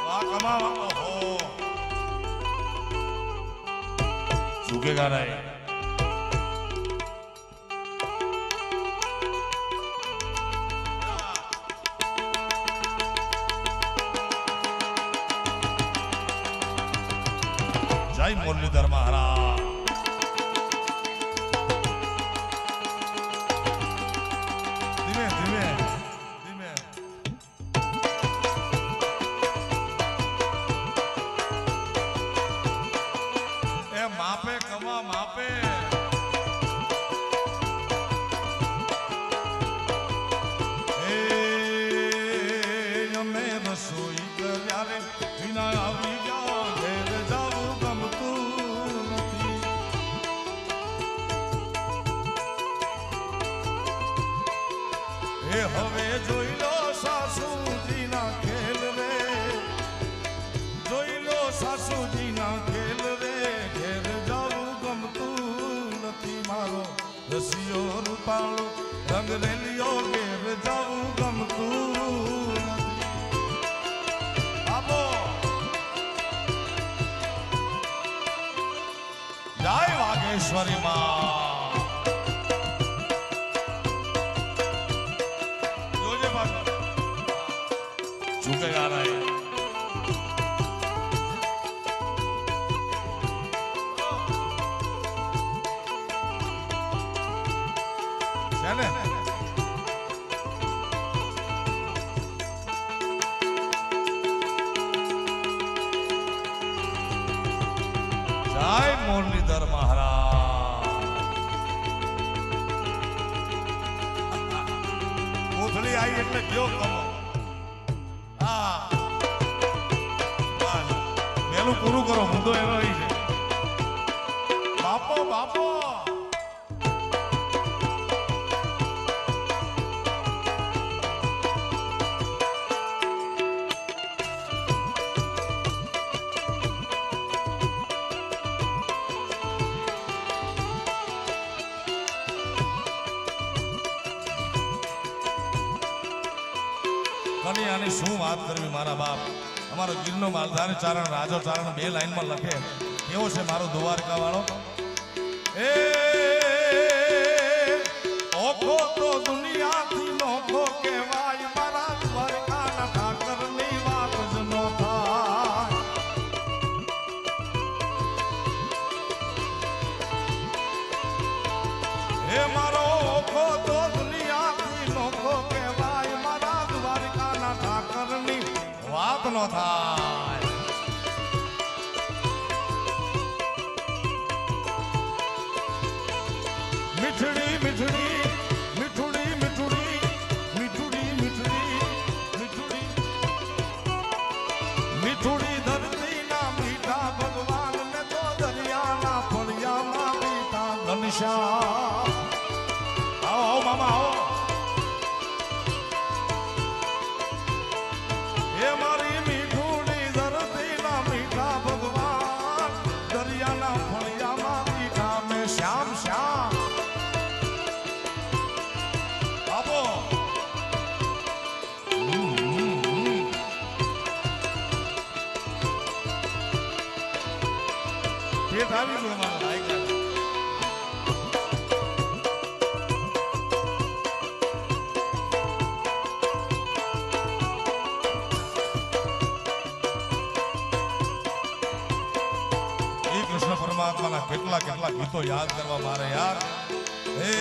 વાહ કમાવા ઓહો झुकेगा नहीं. जय मुरलीधर महाराज. धीमे धीमे धीमे ए मापे कमा मापे. मैं रसोई કર્યારે વિના આવી ગયા ઘેર જાવું ગમતું નથી. એ હવે જોઈ લો સાસુજીના ખેલ રે, જોઈ લો સાસુજીના ખેલ રે, ઘેર જાવું ગમતું નથી. મારો રસિયો રૂપાળો રંગ રેલિયો ઘેર જાવું ગમતું નથી. જય વાગેશ્વરી માં. જોજે બાબા ઝુકેગા નહીં. છે ને જય મુરલીધર મહારાજ. કોથળી આવી એટલે જો કમો. હા પેલું પૂરું કરો, મુદ્દો એનો છે. બાપો બાપો આની શું વાત કરવી મારા બાપ. અમારો ગીરનો માલધારી ચારણ રાજો ચારણ બે લાઈનમાં લખે કેવો છે મારો દ્વારકા વાળો. એ ઓખો તો દુનિયાથી નોખો કહેવાય, મારા દ્વારકાના ઠાકરની વાત જ ન થાય. એ મારો ઓખો તો દુનિયાથી નોખો કહેવાય, મારા દ્વારકાના ઠાકરની વાત ન થાય. મીઠડી મીઠડી મીઠુડી મીઠુડી મીઠુડી મીઠડી મીઠુડી મીઠુડી ધરતીના મીઠા ભગવાન ને તો દરિયાના ફળિયામાં મીઠા ઘનશ્યામ. આવો આવો મામા આવો. એ મારી મીઠુડી ધરતીના મીઠા ભગવાન, દરિયાના ફળિયામાં મીઠા મેં શ્યામ શ્યામ. આપો પેટ આવી ગયું મારા લાયક. પરમાત્માના કેટલા કેટલા ગીતો યાદ કરવા મારે યાર. હે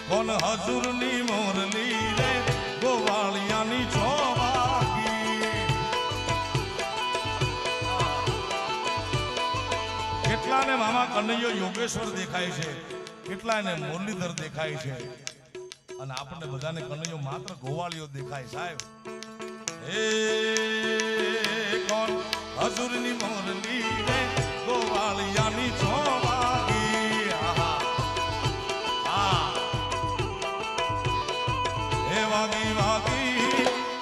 કોણ હજુરની મોરલી રે ગોવાળિયાની છોવાગી. કેટલાને મામા કનૈયો યોગેશ્વર દેખાય છે, કેટલાયને મુરલીધર દેખાય છે અને આપણને બધાને કનૈયો માત્ર ગોવાળિયો દેખાય સાહેબ. એ કોણ હજુરની મોરલી રે ગોવાળિયાની ચોવાગી. આહા આ એ વાગી વાગી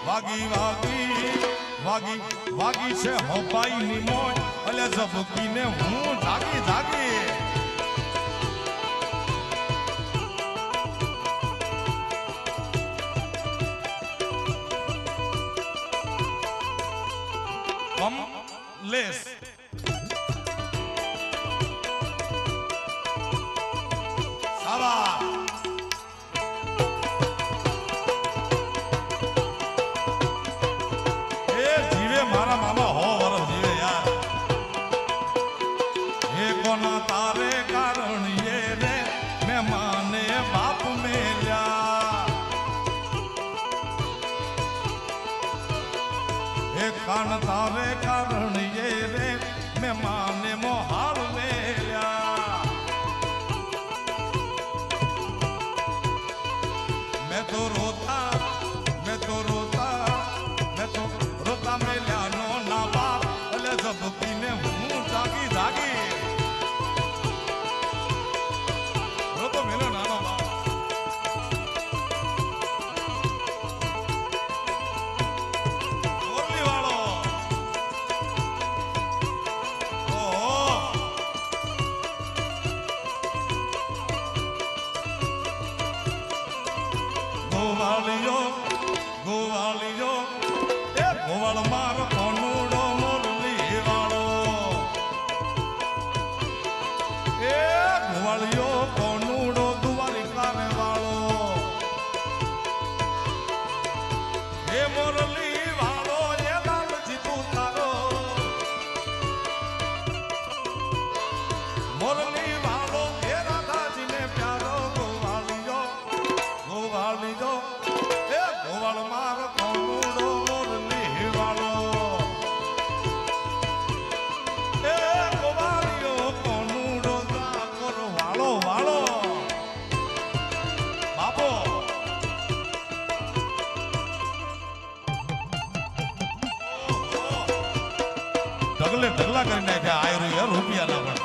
વાગી વાગી વાગી વાગી છે હોપાઈની મોય અલે ઝબકીને હું જાગી જાગી. કમલેશ સાવા મારા મામા હો વરસ જીવે યાર. હે કોના તારે કારણ એ રે મેં માને બાપ મેલ્યા. હે કાન તારે કારણ એ રે મેં માને મોહાલ મેલ્યા. મેં તો રોતા મેં તો રોતા મેં તો રોતા મેલ્યા નો ના બાપ એટલે ઝબકીને હું જાગી જાગી. રોતો મેલ્યો નાનો બાપ. ઓરલી વાળો ઓહો ગોવાળિયો ગોવાળિયો ગોવાળ મારો કોનુડો મોરલી વાળો. એ ગોવાળિયો કોનુડો દ્વારિકા વાળો. એ મોરલી વાળો એ લાલજી તું તારો. મોરલી વાળો એ રાધાજીને પ્યારો. ગોવાળિયો ગોવાળિયો એ ગોવાળ મારો કોનુડો મોરલી વાળો. એ ગોવાળિયો કોનુડો ડાકોર વાળો વાળો. બાપો ઢગલે ઢગલા કરી નાખ્યા આયરું રૂપિયા ના પણ.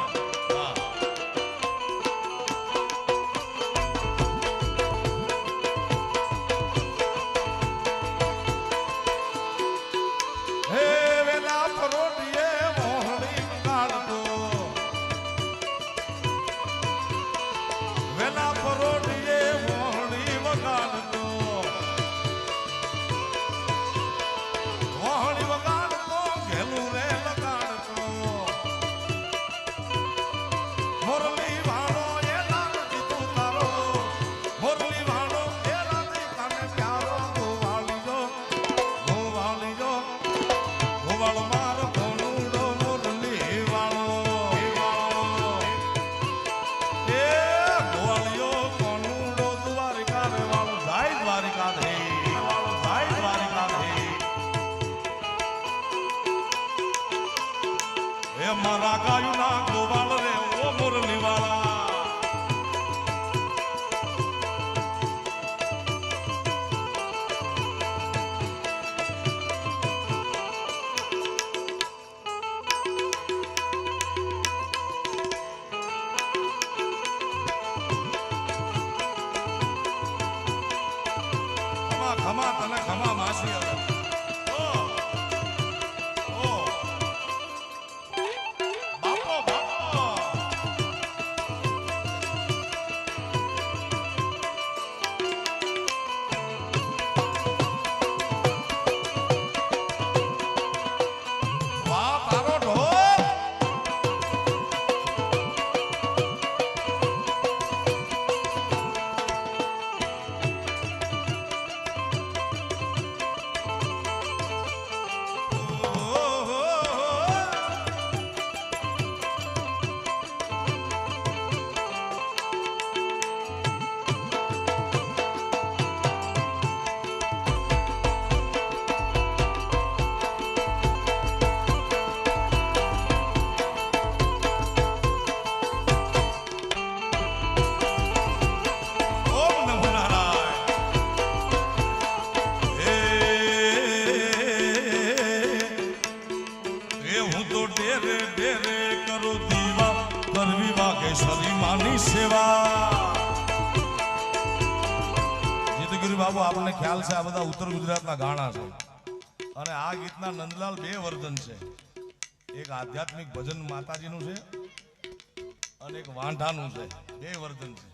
મારા ગાયું ના ગોવાળ રે ઓ મુરલી વાળા. ખમા ખમા તને ખમા માસી હવે. બાબુ આપણને ખ્યાલ છે આ બધા ઉત્તર ગુજરાતના ગાણા છે અને આ ગીતના નંદલાલ બે વર્ઝન છે. એક આધ્યાત્મિક ભજન માતાજીનું છે અને એક વાંઢાનું છે. બે વર્ઝન છે.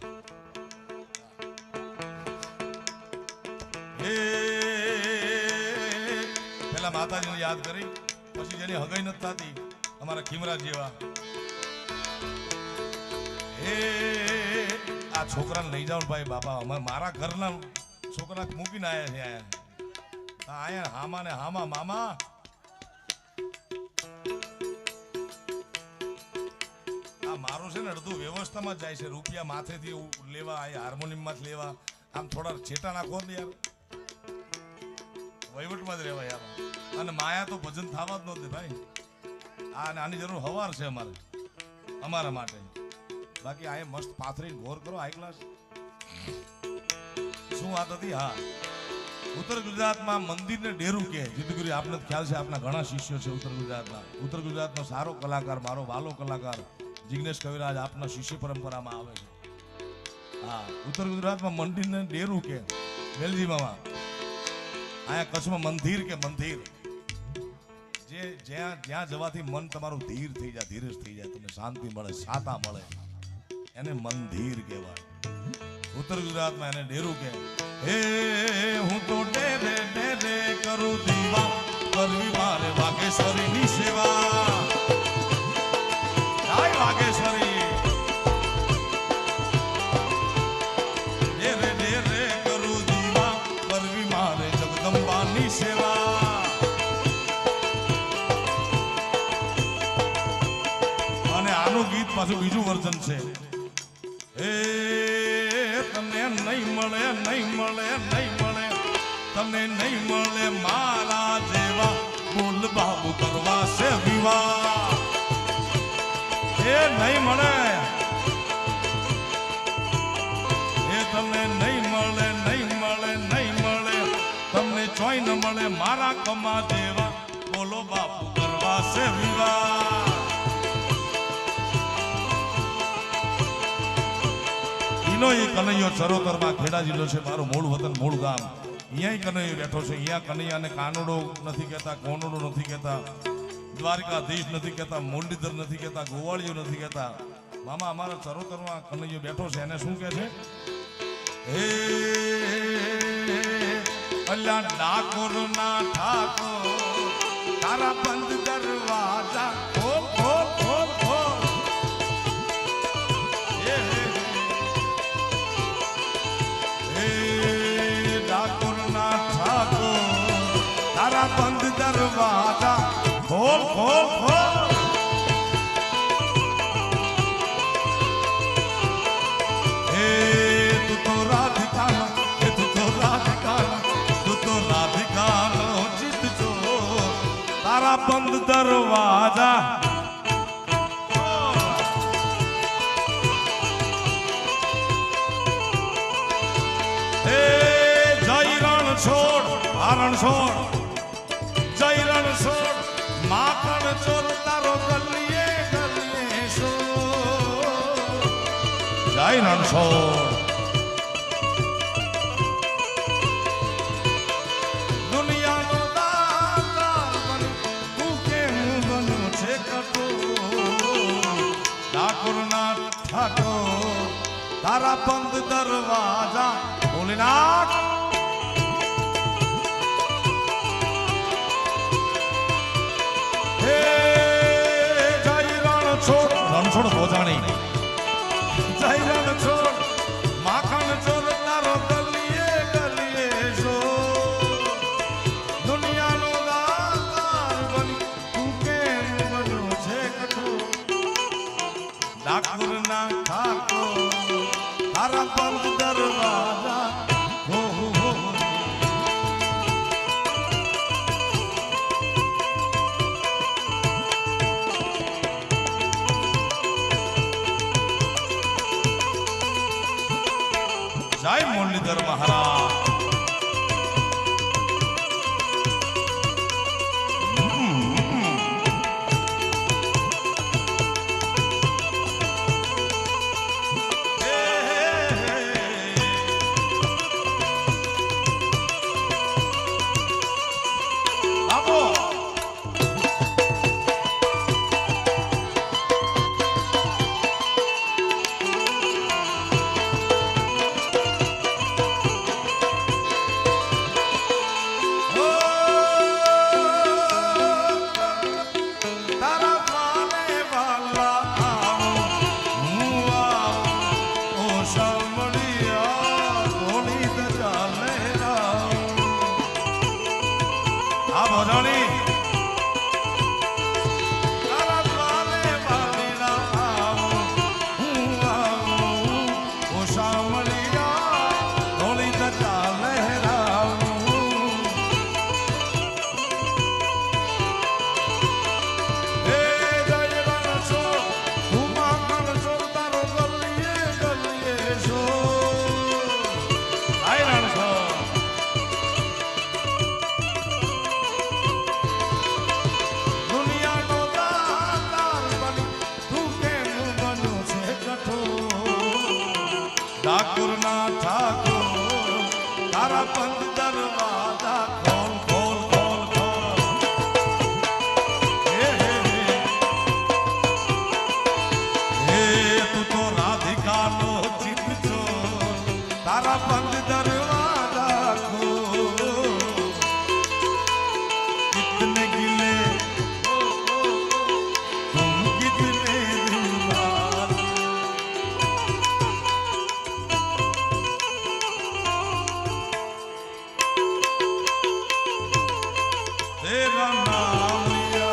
પેલા માતાજીને યાદ કરી પછી જેની હગાઈ નથી થતી અમારા ખીમરા જેવા આ છોકરાને લઈ જાઓ ભાઈ બાપા મારા ઘરના છોકરા મૂકીને આવ્યા છે આયા હામા ને હામા મામા આ મારું છે ને અડધું વ્યવસ્થામાં જાય છે. રૂપિયા માથેથી લેવા હાર્મોનિયમ માં લેવા આમ થોડા છેટા નાખો ને યાર વહીવટમાં જ રહેવા યાર. અને માયા તો ભજન થવા જ નહોતી ભાઈ. આની જરૂર હવાર છે અમારા માટે. બાકી આ મસ્ત પાથરી ગોર કરો હાઈ ક્લાસ શું વાત હતી. હા ઉત્તર ગુજરાતમાં મંદિરને ડેરું કે જીતુગીરી આપને ખ્યાલ છે. આપના ઘણા શિષ્યો છે ઉત્તર ગુજરાતના. ઉત્તર ગુજરાતનો સારો કલાકાર મારો વાલો કલાકાર જિગ્નેશ કવિરાજ આપના શિષ્ય પરંપરામાં આવે છે. હા ઉત્તર ગુજરાતમાં મંદિરને ડેરું કે વેલજી મામા. અહીંયા કચ્છમાં મંદિર કે મંદિર જે જ્યાં જવાથી મન તમારું ધીર થઈ જાય ધીરજ થઈ જાય તમને શાંતિ મળે સાતા મળે એને મંદિર કહેવાય. ઉત્તર ગુજરાતમાં એને ડેરું કે હે હું તો ડેરે ડેરે કરું દીવા કરવી મારે વાઘેશ્વરીની સેવા. જય વાઘેશ્વરી. ડેરે ડેરે કરું દીવા કરવી મારે જગદંબાની સેવા. અને આનું ગીત પાછું બીજું વર્ઝન છે. તમને નહીં મળે નહીં મળે નહીં મળે તમને નહીં મળે મારા જેવા બોલ બાબુ કરવા છે વિવાહ. એ નહીં મળે એ તમને નહીં મળે નહીં મળે નહીં મળે તમને ચોય ન મળે મારા કમા જેવા બોલો બાપુ કરવા છે વિવાહ. એ કનૈયો ચરોતરમાં ખેડા જિલ્લો છે મારું મૂળ વતન મૂળ ગામ. અહીંયા કનૈયો બેઠો છે. અહીંયા કનૈયાને કાનોડો નથી કહેતા કોનોડો નથી કહેતા દ્વારકાધીશ નથી કહેતા મુરલીધર નથી કહેતા ગોવાળિયો નથી કહેતા. મામા અમારા ચરોતરમાં કનૈયો બેઠો છે એને શું કહે છે હે અલ્લા ડાકોરના ઠાકોર તારા બંધ દરવાજા ખોલ ખોલ ખોલ ખોલ. તારા બંધ દરવાજા ખોલ ખોલ ખોલ. હે તું તો રાધિકા તું તો રાધિકા તું તો રાધિકાનો ચિત જો તારા બંધ દરવાજા. હે જય રણ છોડ હરણ છોડ જય રણ છોડ માખણ ચોર તારો ગલીએ ગલીએ છોડ. જય રણ છોડ દુનિયાનો દાતાર બની તું કેમ બન્યો છે કઠોર. ઠાકોરના ઠાકોર તારા બંધ દરવાજા ભોલેનાથ. રણછોડ ભોજાણી જય રણછોડ માખણ ચોર તારો ગલીએ ગલીએ છો દુનિયાનો દાતાર બની તું કેમ બન્યો છે કઠોર. ડાકોરના ઠાકોર તારા બંધ દરવાજા હો હો હો. જય મુરલીધર મહારાજ. તારા બંધ દરવાજા ખોલ ખોલ ખોલ ખોલ હે હે હે તું તો રાધિકાનો ચિત છો તારા બંધ દરવાજા ખોલ કિતને ગિલે તુમ કિતને દિલદાર तेरा नाम लिया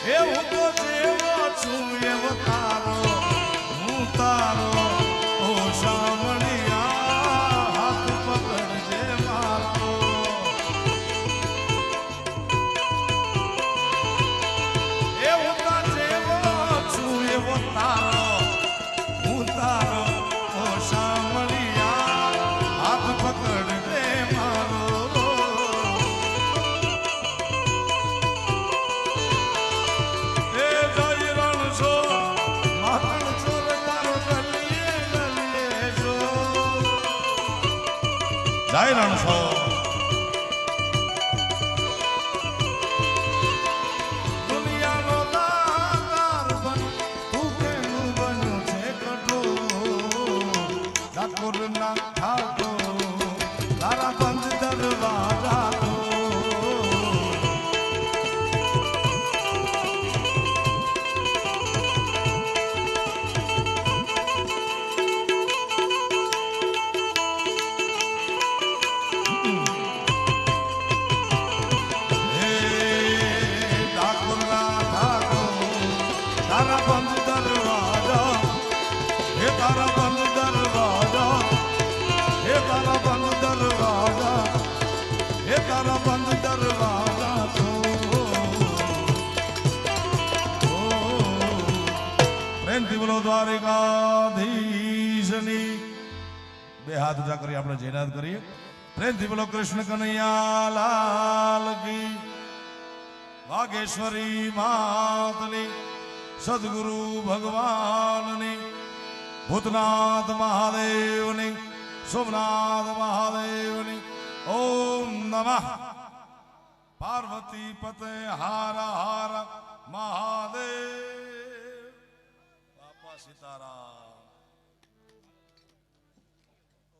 એવું તો જેવો છું એવો તારો હું તારો ઓ શામળિયા હાથ પકડજે મારો એવું તો જેવો છું એવો તારો હું તારો ઓ શામળિયા હાથ પકડજે મારો જય રણછો દુનિયાનો દાતાર બની તું કેનું બન્યું છે કઠોર ડાકોરના ઠાકો તારા બંધ દરવાજા तारा बंद दरवाजा हे तारा बंद दरवाजा हे तारा बंद दरवाजा हे तारा बंद दरवाजा तो પ્રેમથી બોલો દ્વારિકાધીશની બે હાથ ઊંચા કરી આપણે જયનાથ કરીએ પ્રેમથી બોલો કૃષ્ણ કનૈયા લાલ કી વાગેશ્વરી માતની સદગુરુ ભગવાનની ભૂતનાથ મહાદેવની સોમનાથ મહાદેવની ઓમ નમઃ પાર્વતી પતે હાર હાર મહાદેવ બાપા સીતારામ